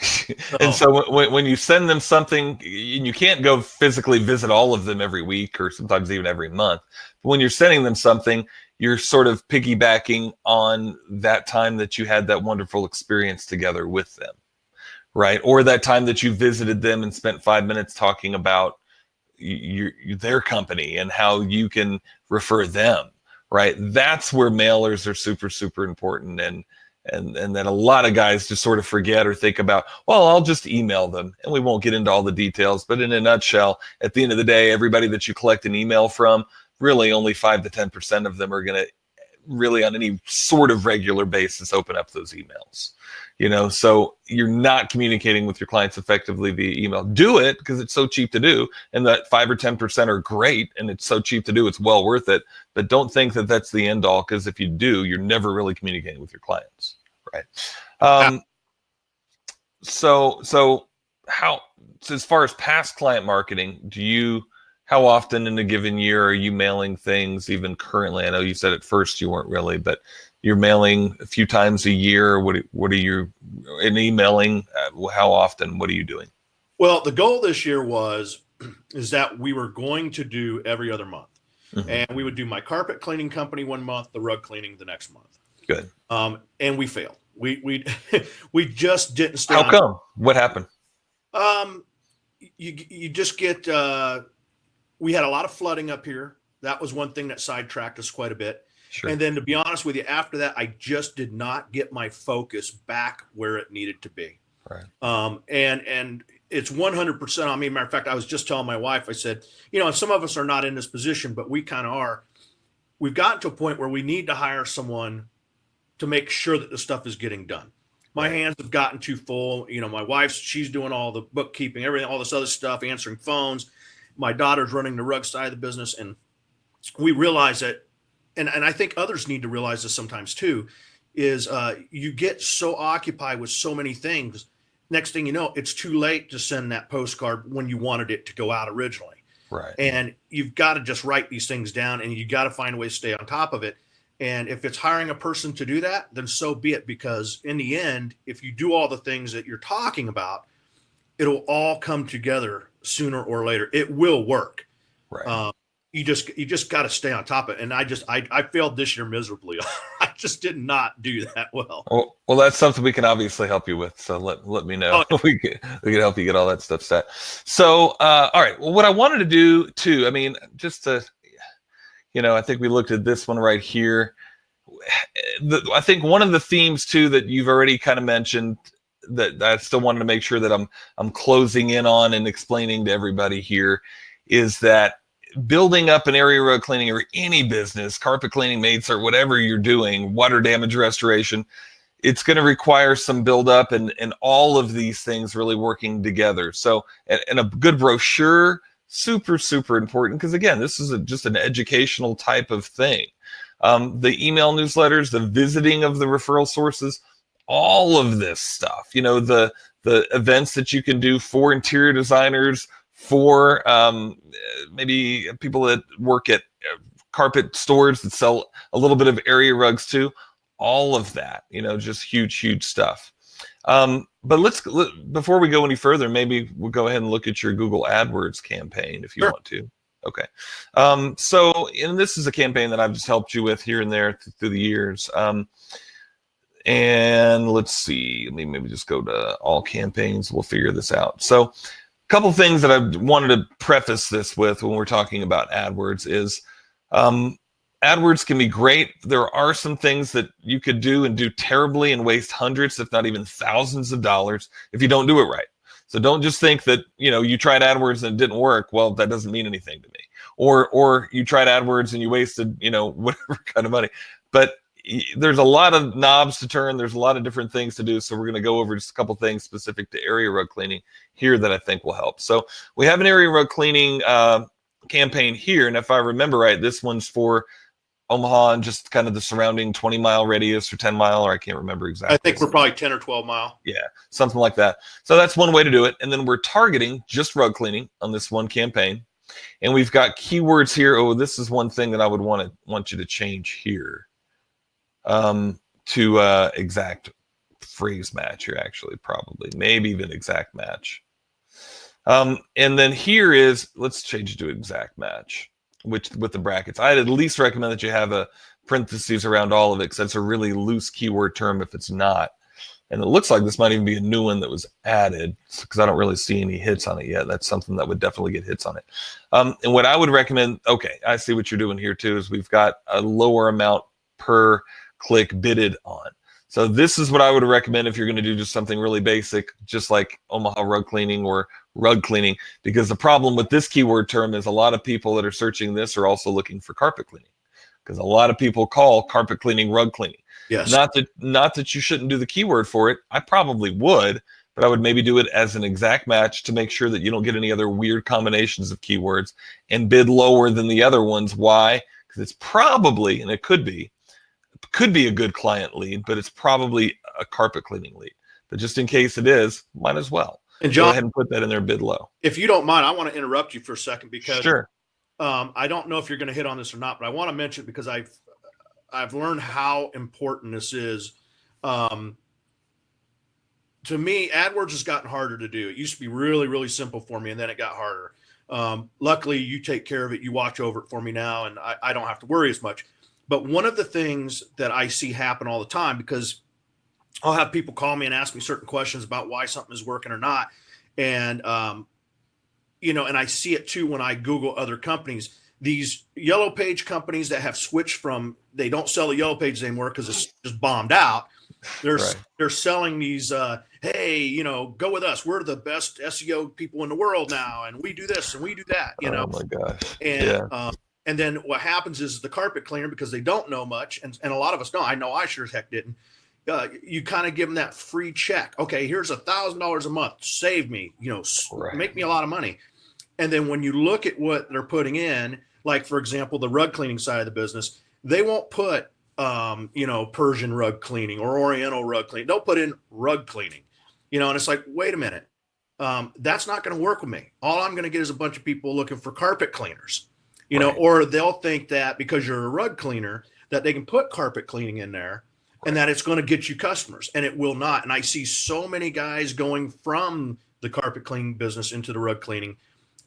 And so when you send them something, and you can't go physically visit all of them every week or sometimes even every month, but when you're sending them something, you're sort of piggybacking on that time that you had that wonderful experience together with them, right? Or that time that you visited them and spent 5 minutes talking about their company and how you can refer them, right? That's where mailers are super, super important. And that a lot of guys just sort of forget or think about, well, I'll just email them, and we won't get into all the details. But in a nutshell, at the end of the day, everybody that you collect an email from, really only 5 to 10% of them are going to really on any sort of regular basis open up those emails. So you're not communicating with your clients effectively via email. Do it because it's so cheap to do, and that 5 or 10% are great, and it's so cheap to do, it's well worth it. But don't think that that's the end all, because if you do, you're never really communicating with your clients, right? So as far as past client marketing, how often in a given year are you mailing things even currently? I know you said at first you weren't really, but you're mailing a few times a year. What are you in emailing? How often? What are you doing? Well, the goal this year is that we were going to do every other month. Mm-hmm. And we would do my carpet cleaning company one month, the rug cleaning the next month. Good. And we failed. We just didn't stay. How come? What happened? You just get, we had a lot of flooding up here. That was one thing that sidetracked us quite a bit. Sure. And then to be honest with you, after that, I just did not get my focus back where it needed to be. Right. And it's 100% on me. Matter of fact, I was just telling my wife, I said, some of us are not in this position, but we kind of are. We've gotten to a point where we need to hire someone to make sure that the stuff is getting done. My hands have gotten too full. My wife's, she's doing all the bookkeeping, everything, all this other stuff, answering phones. My daughter's running the rug side of the business. And we realize that, and I think others need to realize this sometimes too, is you get so occupied with so many things next thing you know, it's too late to send that postcard when you wanted it to go out originally. Right. And you've got to just write these things down, and you got to find a way to stay on top of it. And if it's hiring a person to do that, then so be it, because in the end, if you do all the things that you're talking about, it'll all come together sooner or later. It will work. Right. You just got to stay on top of it. And I failed this year miserably. I just did not do that well. Well, that's something we can obviously help you with. So let me know. Oh, we can help you get all that stuff set. So, all right. Well, what I wanted to do too, I mean, just to, I think we looked at this one right here. I think one of the themes too that you've already kind of mentioned that I still wanted to make sure that I'm closing in on and explaining to everybody here is that building up an area rug cleaning or any business, carpet cleaning, mates, or whatever you're doing, water damage restoration, it's going to require some build up and all of these things really working together. So, and a good brochure, super, super important, because again, this is just an educational type of thing. The email newsletters, the visiting of the referral sources, all of this stuff, the events that you can do for interior designers, for maybe people that work at carpet stores that sell a little bit of area rugs too, all of that, just huge stuff. But before we go any further, maybe we'll go ahead and look at your Google AdWords campaign if you want to. Okay. And this is a campaign that I've just helped you with here and there through the years. And let's see, let me maybe just go to all campaigns. We'll figure this out. So a couple things that I wanted to preface this with when we're talking about AdWords is AdWords can be great. There are some things that you could do and do terribly and waste hundreds, if not even thousands of dollars if you don't do it right. So don't just think that, you tried AdWords and it didn't work. Well, that doesn't mean anything to me. Or you tried AdWords and you wasted, whatever kind of money. But there's a lot of knobs to turn. There's a lot of different things to do. So we're going to go over just a couple things specific to area rug cleaning here that I think will help. So we have an area rug cleaning campaign here. And if I remember right, this one's for Omaha and just kind of the surrounding 20-mile radius or 10-mile, or I can't remember exactly. I think we're probably 10 or 12 mile. Yeah, something like that. So that's one way to do it. And then we're targeting just rug cleaning on this one campaign. And we've got keywords here. Oh, this is one thing that I would want you to change here. To exact phrase match here, actually, probably, maybe even exact match. And then here is, let's change it to exact match, which with the brackets. I'd at least recommend that you have a parentheses around all of it, because that's a really loose keyword term if it's not. And it looks like this might even be a new one that was added, because I don't really see any hits on it yet. That's something that would definitely get hits on it. And what I would recommend, okay, I see what you're doing here too, is we've got a lower amount per click bidded on. So this is what I would recommend if you're going to do just something really basic, just like Omaha rug cleaning or rug cleaning, because the problem with this keyword term is a lot of people that are searching this are also looking for carpet cleaning, because a lot of people call carpet cleaning rug cleaning. Yes. Not that you shouldn't do the keyword for it. I probably would, but I would maybe do it as an exact match to make sure that you don't get any other weird combinations of keywords and bid lower than the other ones. Why? Because it's probably, and it could be a good client lead, but it's probably a carpet cleaning lead. But just in case it is, might as well. And John, go ahead and put that in there bid low. If you don't mind, I want to interrupt you for a second, because sure. I don't know if you're going to hit on this or not, but I want to mention it because I've learned how important this is. To me, AdWords has gotten harder to do. It used to be really, really simple for me, and then it got harder. Luckily, you take care of it. You watch over it for me now, and I don't have to worry as much. But one of the things that I see happen all the time, because I'll have people call me and ask me certain questions about why something is working or not. And, and I see it too when I Google other companies, these yellow page companies that have switched from, they don't sell the yellow pages anymore because it's just bombed out. They're selling these, hey, go with us. We're the best SEO people in the world now. And we do this and we do that, Oh my gosh. And, and then what happens is the carpet cleaner, because they don't know much, and a lot of us don't. I know I sure as heck didn't. You kind of give them that free check. Okay, here's $1,000 a month. Save me, make me a lot of money. And then when you look at what they're putting in, like, for example, the rug cleaning side of the business, they won't put, Persian rug cleaning or Oriental rug cleaning. They'll put in rug cleaning. And it's like, wait a minute. That's not going to work with me. All I'm going to get is a bunch of people looking for carpet cleaners, Right. or they'll think that because you're a rug cleaner that they can put carpet cleaning in there and that it's going to get you customers, and it will not. And I see so many guys going from the carpet cleaning business into the rug cleaning,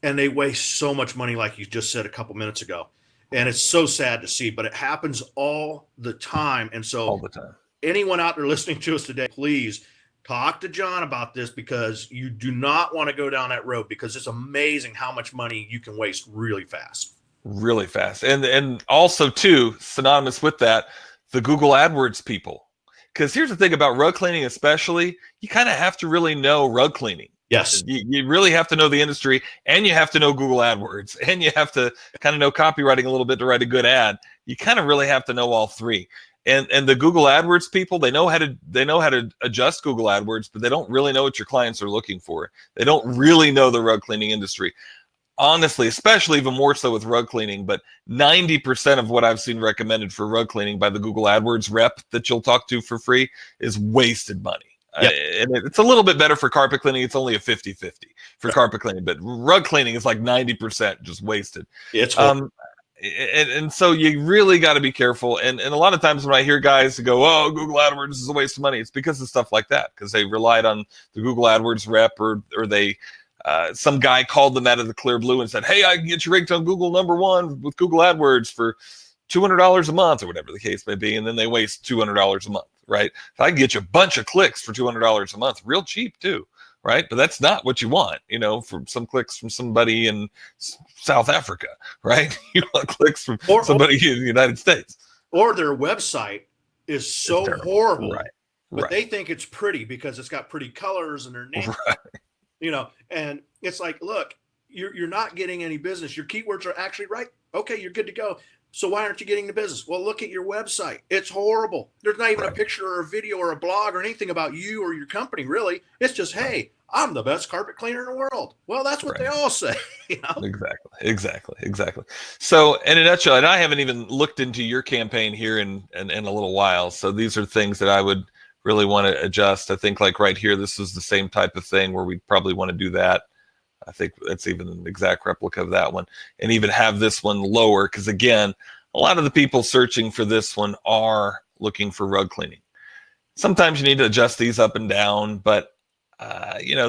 and they waste so much money, like you just said a couple minutes ago. And it's so sad to see, but it happens all the time. And so All the time. anyone out there listening to us today, please talk to John about this, because you do not want to go down that road, because it's amazing how much money you can waste really fast. Really fast. And also too, synonymous with that, the Google AdWords people. Because here's the thing about rug cleaning, especially, you kind of have to really know rug cleaning. Yes. You really have to know the industry, and you have to know Google AdWords, and you have to kind of know copywriting a little bit to write a good ad. You kind of really have to know all three. And the Google AdWords people, they know how to adjust Google AdWords, but they don't really know what your clients are looking for. They don't really know the rug cleaning industry. Honestly, especially even more so with rug cleaning, but 90% of what I've seen recommended for rug cleaning by the Google AdWords rep that you'll talk to for free is wasted money. Yep. And it's a little bit better for carpet cleaning. It's only a 50-50 for carpet cleaning, but rug cleaning is like 90% just wasted. It's and so you really got to be careful. And a lot of times when I hear guys go, oh, Google AdWords is a waste of money, it's because of stuff like that, because they relied on the Google AdWords rep, or they some guy called them out of the clear blue and said, hey, I can get you ranked on Google #1 with Google AdWords for $200 a month, or whatever the case may be. And then they waste $200 a month, right? So I can get you a bunch of clicks for $200 a month, real cheap too, right? But that's not what you want, for some clicks from somebody in South Africa, right? You want clicks from somebody in the United States. Or their website is so horrible, right? They think it's pretty because it's got pretty colors and their name, right. And it's like, look, you're not getting any business. Your keywords are actually right. Okay, you're good to go. So why aren't you getting the business? Well, look at your website. It's horrible. There's not even a picture or a video or a blog or anything about you or your company, really. It's just, hey, I'm the best carpet cleaner in the world. Well, that's what they all say. Exactly. So in a nutshell, and I haven't even looked into your campaign here in a little while. So these are things that I would really want to adjust. I think like right here, this is the same type of thing where we'd probably want to do that. I think that's even an exact replica of that one, and even have this one lower, because again, a lot of the people searching for this one are looking for rug cleaning. Sometimes you need to adjust these up and down, but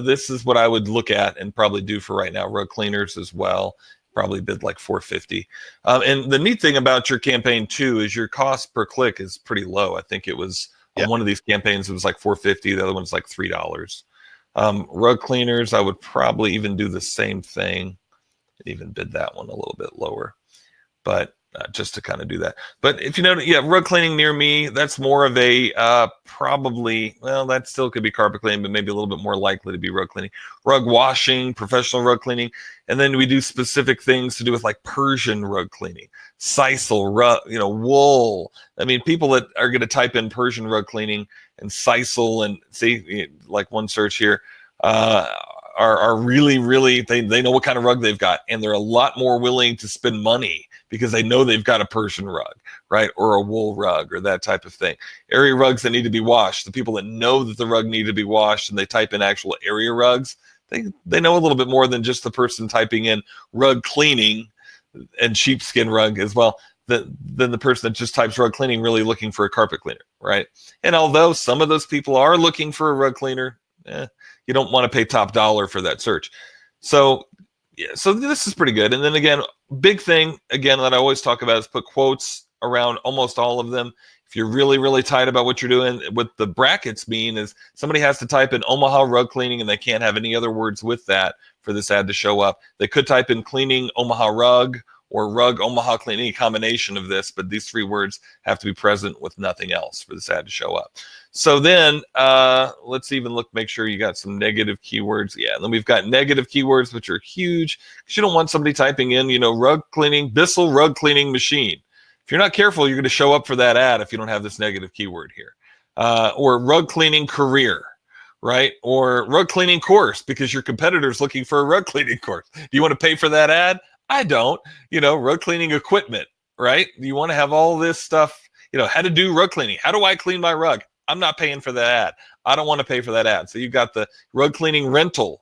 this is what I would look at and probably do for right now. Rug cleaners as well, probably bid like $450. And the neat thing about your campaign too is your cost per click is pretty low. I think it was on one of these campaigns, it was like $450. The other one's like $3. Rug cleaners, I would probably even do the same thing, even bid that one a little bit lower, but just to kind of do that. But if you know, rug cleaning near me, that's more of a probably, well, that still could be carpet cleaning, but maybe a little bit more likely to be rug cleaning. Rug washing, professional rug cleaning, and then we do specific things to do with like Persian rug cleaning, sisal rug, wool. I mean, people that are going to type in Persian rug cleaning and sisal and see, like one search here, are really, they know what kind of rug they've got, and they're a lot more willing to spend money because they know they've got a Persian rug, right? Or a wool rug or that type of thing. Area rugs that need to be washed, the people that know that the rug need to be washed and they type in actual area rugs, they know a little bit more than just the person typing in rug cleaning and sheepskin rug as well, than the person that just types rug cleaning really looking for a carpet cleaner, right? And although some of those people are looking for a rug cleaner, you don't want to pay top dollar for that search. So this is pretty good. And then again, big thing again that I always talk about is put quotes around almost all of them. If you're really tight about what you're doing, what the brackets mean is somebody has to type in Omaha rug cleaning and they can't have any other words with that for this ad to show up. They could type in cleaning Omaha rug or rug Omaha cleaning, any combination of this, but these three words have to be present with nothing else for this ad to show up. So then let's even make sure you got some negative keywords. Yeah, and then we've got negative keywords, which are huge because you don't want somebody typing in, rug cleaning, Bissell rug cleaning machine. If you're not careful, you're going to show up for that ad if you don't have this negative keyword here. Or rug cleaning career, right? Or rug cleaning course, because your competitor's looking for a rug cleaning course. Do you want to pay for that ad? I don't. Rug cleaning equipment, right? You want to have all this stuff, how to do rug cleaning. How do I clean my rug? I'm not paying for that ad. I don't want to pay for that ad. So you've got the rug cleaning rental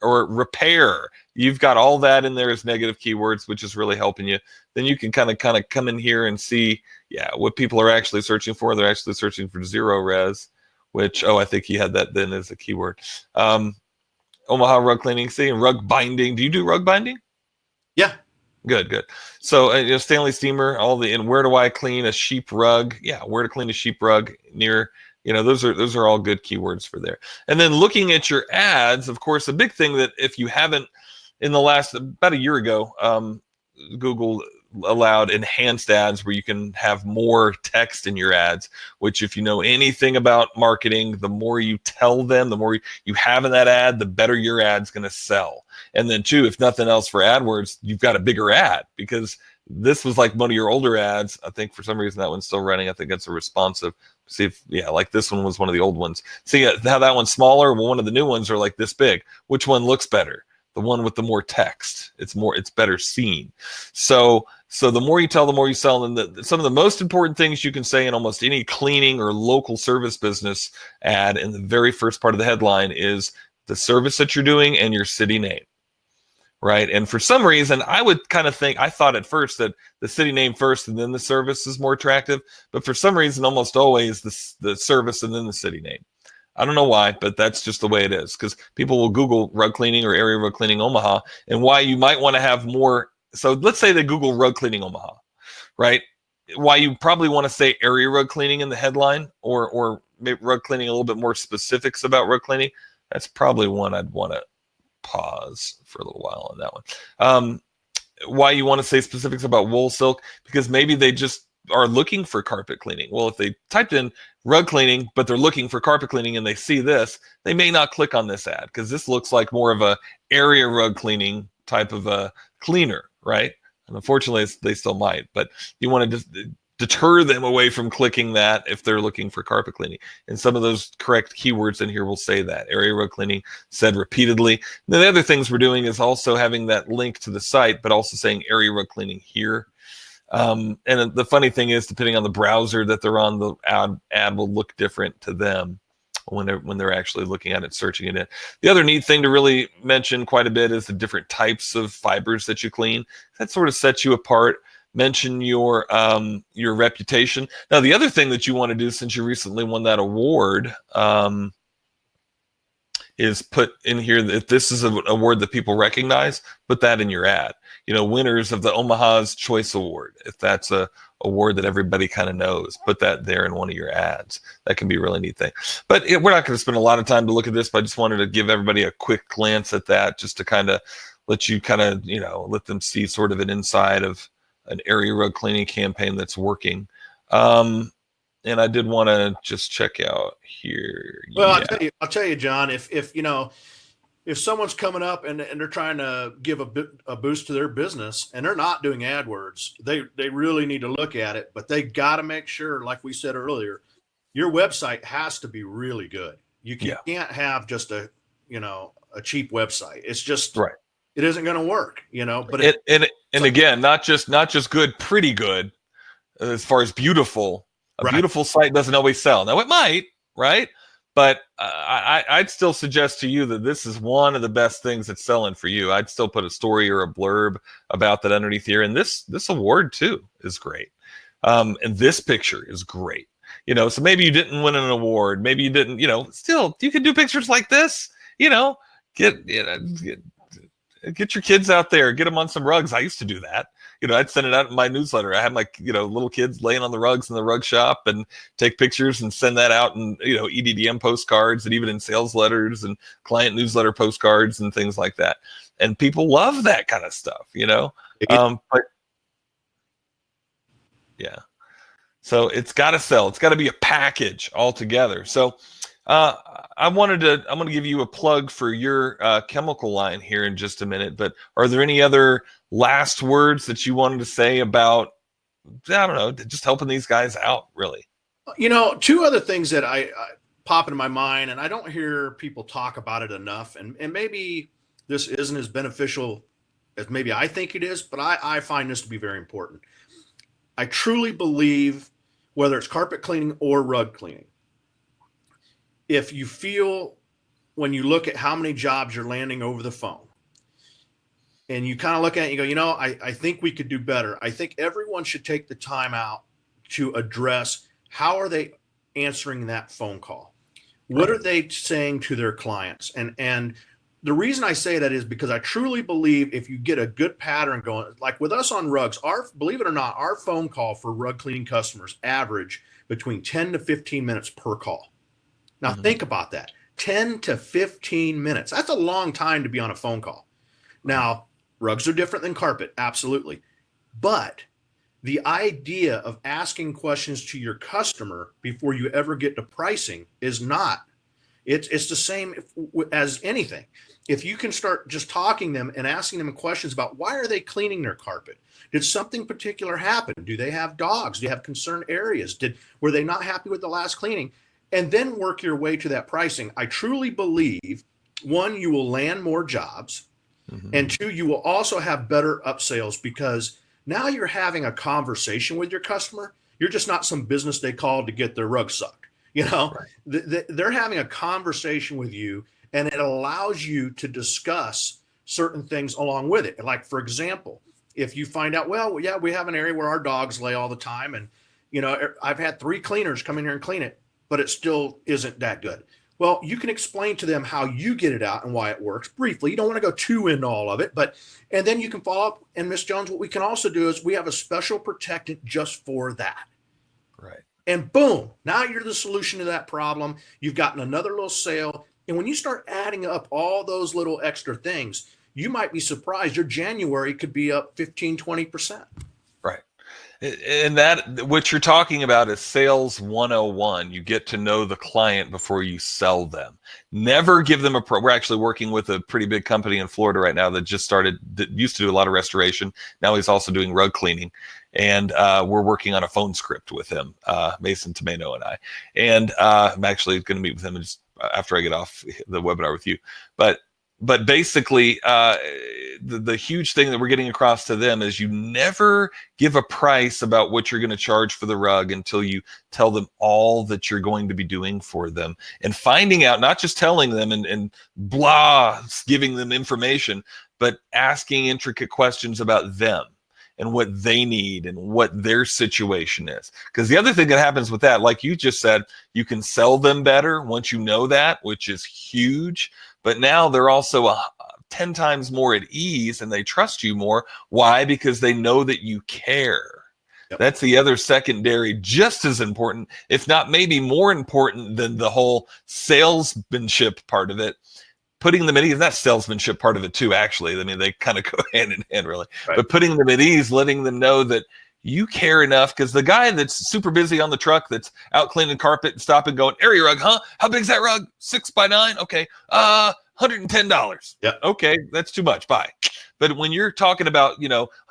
or repair. You've got all that in there as negative keywords, which is really helping you. Then you can kind of come in here and see, what people are actually searching for. They're actually searching for zero res, which, I think he had that then as a keyword. Omaha rug cleaning, see, and rug binding. Do you do rug binding? Yeah. Good. So Stanley Steamer, and where do I clean a sheep rug? Yeah, where to clean a sheep rug near. Those are all good keywords for there. And then looking at your ads, of course, a big thing that if you haven't, in the last about a year ago, Google allowed enhanced ads where you can have more text in your ads, which if you know anything about marketing, the more you tell them, the more you have in that ad, the better your ad's going to sell. And then too, if nothing else for AdWords, you've got a bigger ad, because this was like one of your older ads. I think for some reason that one's still running. I think that's a responsive. See if, like this one was one of the old ones. See how that one's smaller? Well, one of the new ones are like this big. Which one looks better? The one with the more text. It's better seen. So the more you tell, the more you sell. And some of the most important things you can say in almost any cleaning or local service business ad in the very first part of the headline is the service that you're doing and your city name. Right. And for some reason, I thought at first that the city name first and then the service is more attractive. But for some reason, almost always the service and then the city name. I don't know why, but that's just the way it is, because people will Google rug cleaning or area rug cleaning Omaha, and why you might want to have more. So let's say they Google rug cleaning Omaha, right? Why you probably want to say area rug cleaning in the headline, or maybe rug cleaning, a little bit more specifics about rug cleaning. That's probably one I'd want to pause for a little while on that one. Why you want to say specifics about wool silk, because maybe they just are looking for carpet cleaning. Well, if they typed in rug cleaning, but they're looking for carpet cleaning and they see this, they may not click on this ad, because this looks like more of a area rug cleaning type of a cleaner, right? And unfortunately, they still might, but you want to just deter them away from clicking that if they're looking for carpet cleaning. And some of those correct keywords in here will say that. Area rug cleaning said repeatedly. And then the other things we're doing is also having that link to the site, but also saying area rug cleaning here. And the funny thing is, depending on the browser that they're on, the ad will look different to them when they're actually looking at it, searching it in. The other neat thing to really mention quite a bit is the different types of fibers that you clean. That sort of sets you apart. Mention your reputation. Now, the other thing that you want to do, since you recently won that award, is put in here that this is an award that people recognize. Put that in your ad. Winners of the Omaha's Choice Award. If that's a award that everybody kind of knows, put that there in one of your ads. That can be a really neat thing. But we're not going to spend a lot of time to look at this, but I just wanted to give everybody a quick glance at that, just to kind of let them see sort of an inside of an area rug cleaning campaign that's working. And I did want to just check out here. Well, I'll tell you, John, if someone's coming up and they're trying to give a boost to their business and they're not doing AdWords, they really need to look at it, but they got to make sure, like we said earlier, your website has to be really good. You can't have just a cheap website. It's just right. It isn't going to work, but again, not just good, pretty good, as far as beautiful. A beautiful site doesn't always sell. Now it might, right? But I'd still suggest to you that this is one of the best things that's selling for you. I'd still put a story or a blurb about that underneath here. And this award too is great. And this picture is great. So maybe you didn't win an award. Maybe you didn't, still you can do pictures like this, get your kids out there, get them on some rugs. I used to do that. I'd send it out in my newsletter. I had my, little kids laying on the rugs in the rug shop and take pictures and send that out in, EDDM postcards and even in sales letters and client newsletter postcards and things like that. And people love that kind of stuff, but yeah. So it's got to sell. It's got to be a package altogether. So I'm going to give you a plug for your chemical line here in just a minute, but are there any other last words that you wanted to say about, I don't know, just helping these guys out, really? Two other things that I pop into my mind, and I don't hear people talk about it enough, and maybe this isn't as beneficial as maybe I think it is, but I find this to be very important. I truly believe, whether it's carpet cleaning or rug cleaning, if you feel, when you look at how many jobs you're landing over the phone, and you kind of look at it, you go, I think we could do better. I think everyone should take the time out to address, how are they answering that phone call? What are they saying to their clients? And the reason I say that is because I truly believe if you get a good pattern going, like with us on rugs, believe it or not, our phone call for rug cleaning customers average between 10 to 15 minutes per call. Now think about that. 10 to 15 minutes. That's a long time to be on a phone call. Now, rugs are different than carpet, absolutely. But the idea of asking questions to your customer before you ever get to pricing is not, it's the same as anything. If you can start just talking them and asking them questions about, why are they cleaning their carpet? Did something particular happen? Do they have dogs? Do they have concerned areas? Were they not happy with the last cleaning? And then work your way to that pricing. I truly believe, one, you will land more jobs, and two, you will also have better upsales, because now you're having a conversation with your customer. You're just not some business they called to get their rug sucked. They're having a conversation with you, and it allows you to discuss certain things along with it. Like, for example, if you find out, well, yeah, we have an area where our dogs lay all the time, and I've had 3 cleaners come in here and clean it, but it still isn't that good. Well, you can explain to them how you get it out and why it works briefly. You don't want to go too into all of it, and then you can follow up. And Miss Jones, what we can also do is we have a special protectant just for that. Right. And boom, now you're the solution to that problem. You've gotten another little sale. And when you start adding up all those little extra things, you might be surprised. Your January could be up 15, 20%. Right. And that, what you're talking about is sales 101. You get to know the client before you sell them. Never give them we're actually working with a pretty big company in Florida right now that just started, that used to do a lot of restoration. Now he's also doing rug cleaning. And we're working on a phone script with him, Mason Tomeno and I. And I'm actually going to meet with him just after I get off the webinar with you. But basically, the huge thing that we're getting across to them is, you never give a price about what you're going to charge for the rug until you tell them all that you're going to be doing for them, and finding out, not just telling them and blah, giving them information, but asking intricate questions about them and what they need and what their situation is. Because the other thing that happens with that, like you just said, you can sell them better once you know that, which is huge. But now they're also 10 times more at ease, and they trust you more. Why? Because they know that you care. Yep. That's the other secondary, just as important, if not maybe more important than the whole salesmanship part of it. Putting them at ease, that salesmanship part of it too, actually. I mean, they kind of go hand in hand, really. Right. But putting them at ease, letting them know that you care enough, because the guy that's super busy on the truck that's out cleaning carpet and stopping going, area rug, huh? How big's that rug? 6x9? Okay. $110. Yeah. Okay, that's too much. Bye. But when you're talking about,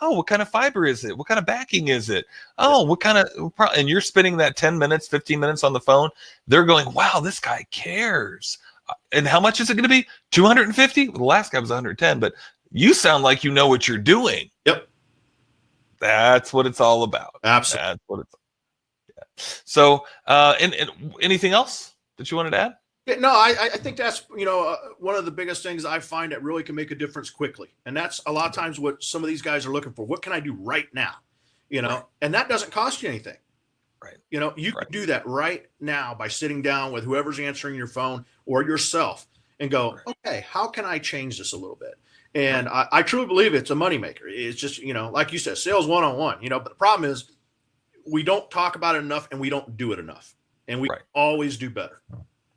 oh, what kind of fiber is it? What kind of backing is it? Oh, what kind of, and you're spending that 10 minutes, 15 minutes on the phone, they're going, wow, this guy cares. And how much is it going to be? 250? Well, the last guy was 110, but you sound like you know what you're doing. Yep. That's what it's all about. Absolutely. That's what it's. Yeah. So, and anything else that you wanted to add? Yeah, no, I think that's, one of the biggest things I find that really can make a difference quickly. And that's a lot of times what some of these guys are looking for. What can I do right now? Right. And that doesn't cost you anything. Right. You can do that right now by sitting down with whoever's answering your phone or yourself and go, okay, how can I change this a little bit? And I truly believe it's a moneymaker. It's just, like you said, sales 101, but the problem is we don't talk about it enough and we don't do it enough. And we always do better.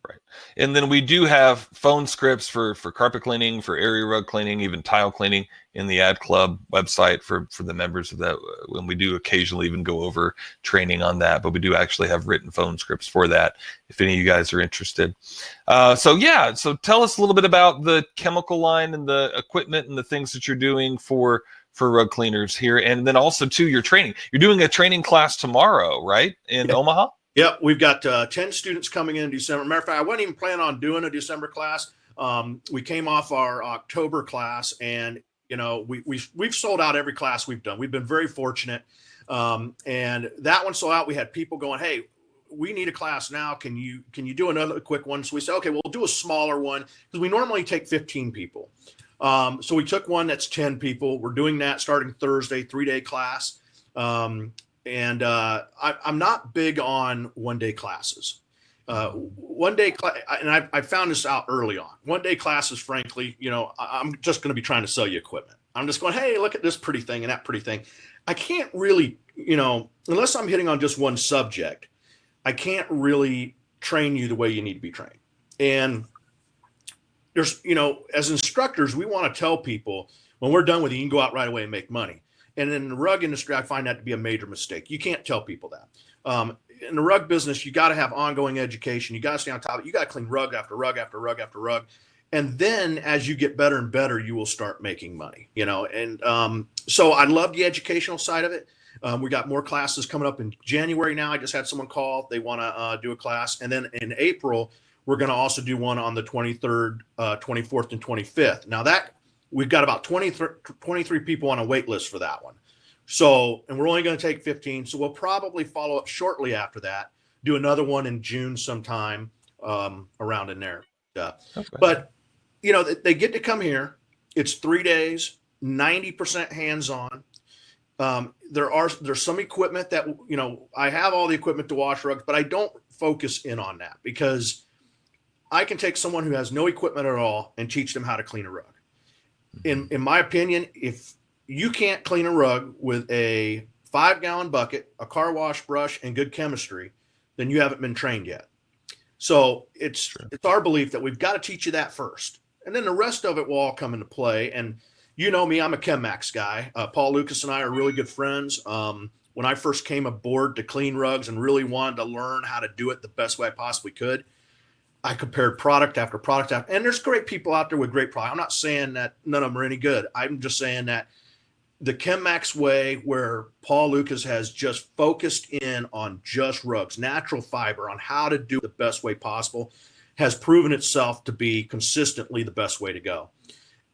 Right. And then we do have phone scripts for carpet cleaning, for area rug cleaning, even tile cleaning in the Ad Club website for the members of that. When we do occasionally even go over training on that, but we do actually have written phone scripts for that if any of you guys are interested. So tell us a little bit about the chemical line and the equipment and the things that you're doing for rug cleaners here. And then also too, your training. You're doing a training class tomorrow, right? In Omaha? Yep, we've got 10 students coming in December. Matter of fact, I wasn't even planning on doing a December class. We came off our October class, and we've sold out every class we've done. We've been very fortunate, and that one sold out. We had people going, "Hey, we need a class now. Can you do another quick one? So we said, okay, we'll do a smaller one because we normally take 15 people. So we took one that's 10 people. We're doing that starting Thursday, 3-day class. I'm not big on 1-day classes. 1-day class, and I found this out early on. 1-day classes, frankly, I'm just going to be trying to sell you equipment. I'm just going, hey, look at this pretty thing and that pretty thing. I can't really, unless I'm hitting on just one subject, I can't really train you the way you need to be trained. And there's, as instructors, we want to tell people when we're done with you, you can go out right away and make money. And in the rug industry, I find that to be a major mistake. You can't tell people that. In the rug business, you got to have ongoing education. You got to stay on top of it. You got to clean rug after rug after rug after rug. And then as you get better and better, you will start making money, And so I love the educational side of it. We got more classes coming up in January now. I just had someone call. They want to do a class. And then in April, we're going to also do one on the 23rd, 24th, and 25th. Now that we've got about 23 people on a wait list for that one. So, and we're only going to take 15. So we'll probably follow up shortly after that, do another one in June sometime around in there. Okay. But, they get to come here. It's 3 days, 90% hands-on. There's some equipment that, I have all the equipment to wash rugs, but I don't focus in on that because I can take someone who has no equipment at all and teach them how to clean a rug. In my opinion, if you can't clean a rug with a 5-gallon bucket, a car wash brush, and good chemistry, then you haven't been trained yet. So it's our belief that we've got to teach you that first. And then the rest of it will all come into play. And you know me, I'm a ChemMax guy. Paul Lucas and I are really good friends. When I first came aboard to clean rugs and really wanted to learn how to do it the best way I possibly could, I compared product after product after, and there's great people out there with great product. I'm not saying that none of them are any good. I'm just saying that the ChemMax way, where Paul Lucas has just focused in on just rugs, natural fiber, on how to do it the best way possible, has proven itself to be consistently the best way to go.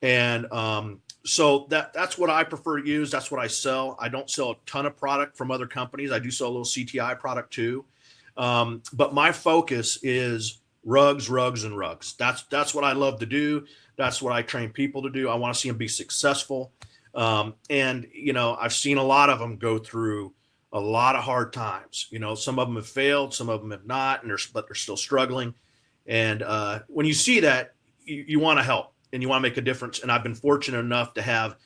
And so that's what I prefer to use. That's what I sell. I don't sell a ton of product from other companies. I do sell a little CTI product too. But my focus is rugs, rugs, and rugs. That's what I love to do. That's what I train people to do. I want to see them be successful. And I've seen a lot of them go through a lot of hard times. Some of them have failed, some of them have not, but they're still struggling. And when you see that, you want to help and you want to make a difference. And I've been fortunate enough to have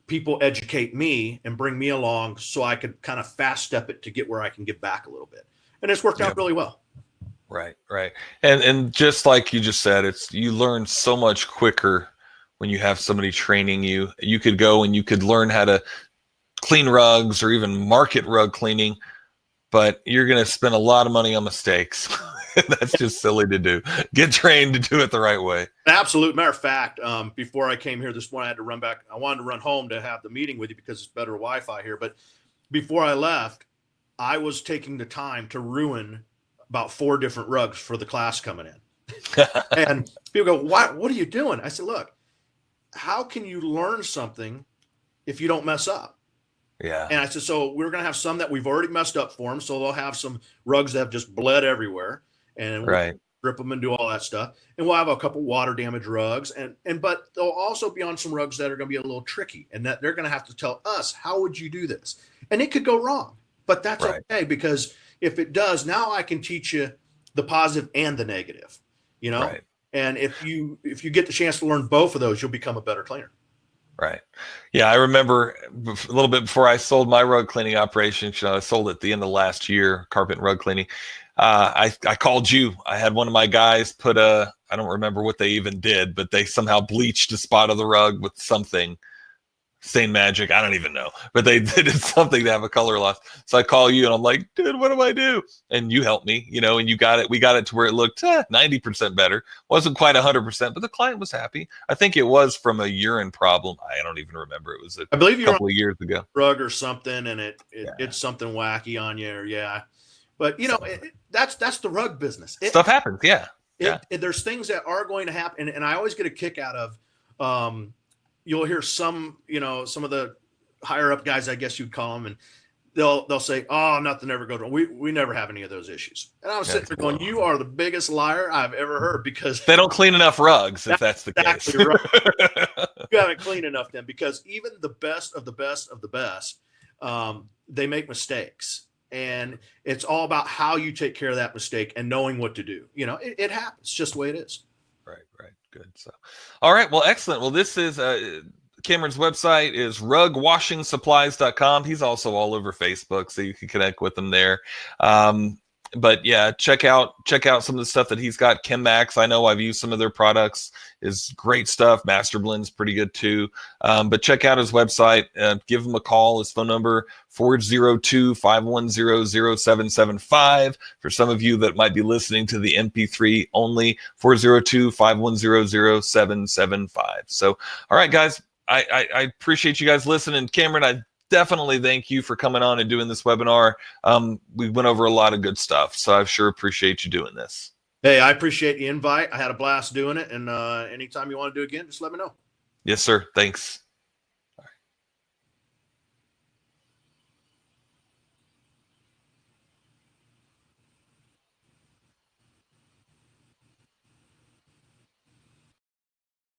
people educate me and bring me along so I could kind of fast step it to get where I can give back a little bit. And it's worked out really well. Right. And just like you just said, you learn so much quicker when you have somebody training you. You could go and you could learn how to clean rugs or even market rug cleaning, but you're going to spend a lot of money on mistakes. That's just silly to do. Get trained to do it the right way. Absolute. Matter of fact, before I came here this morning, I had to run back. I wanted to run home to have the meeting with you because it's better Wi-Fi here. But before I left, I was taking the time to ruin about 4 different rugs for the class coming in. And people go, what are you doing? I said, look, how can you learn something if you don't mess up? Yeah. And I said, so we're going to have some that we've already messed up for them. So they'll have some rugs that have just bled everywhere. And we'll strip them and do all that stuff. And we'll have a couple water damage rugs. But they'll also be on some rugs that are going to be a little tricky. And that they're going to have to tell us, how would you do this? And it could go wrong. But that's okay, because if it does, now I can teach you the positive and the negative, Right. And if you get the chance to learn both of those, you'll become a better cleaner. Right. Yeah, I remember a little bit before I sold my rug cleaning operation. I sold it at the end of last year, carpet and rug cleaning. I called you. I had one of my guys put I don't remember what they even did, but they somehow bleached a spot of the rug with something. Stain magic, I don't even know, but they did something to have a color loss. So I call you and I'm like, dude, what do I do? And you helped me, and we got it to where it looked 90% better. Wasn't quite 100%, but the client was happy. I think it was from a urine problem. I don't even remember. It was a couple of years ago. Rug or something, and it did something wacky on you, But that's the rug business. Stuff happens, There's things that are going to happen, and I always get a kick out of. You'll hear some of the higher up guys, I guess you'd call them, and they'll say, "Oh, nothing ever goes wrong. We never have any of those issues." And I was sitting there going, "You are the biggest liar I've ever heard," because They don't clean enough rugs, if that's that's the exactly case. right. You haven't cleaned enough then, because even the best of the best of the best, they make mistakes. And it's all about how you take care of that mistake and knowing what to do. It happens, just the way it is. Right. Good. So, all right. Well, excellent. Well, this is Cameron's website is rugwashingsupplies.com. He's also all over Facebook, so you can connect with him there. But yeah, check out some of the stuff that he's got. ChemMax, I know I've used some of their products, is great stuff. Master Blend's pretty good too. But check out his website. Give him a call. His phone number 402-510-0775. For some of you that might be listening to the MP3 only, 402-510-0775. So, all right, guys, I appreciate you guys listening. Cameron, I definitely thank you for coming on and doing this webinar. We went over a lot of good stuff, so I sure appreciate you doing this. Hey, I appreciate the invite. I had a blast doing it, and anytime you want to do it again, just let me know. Yes, sir. Thanks.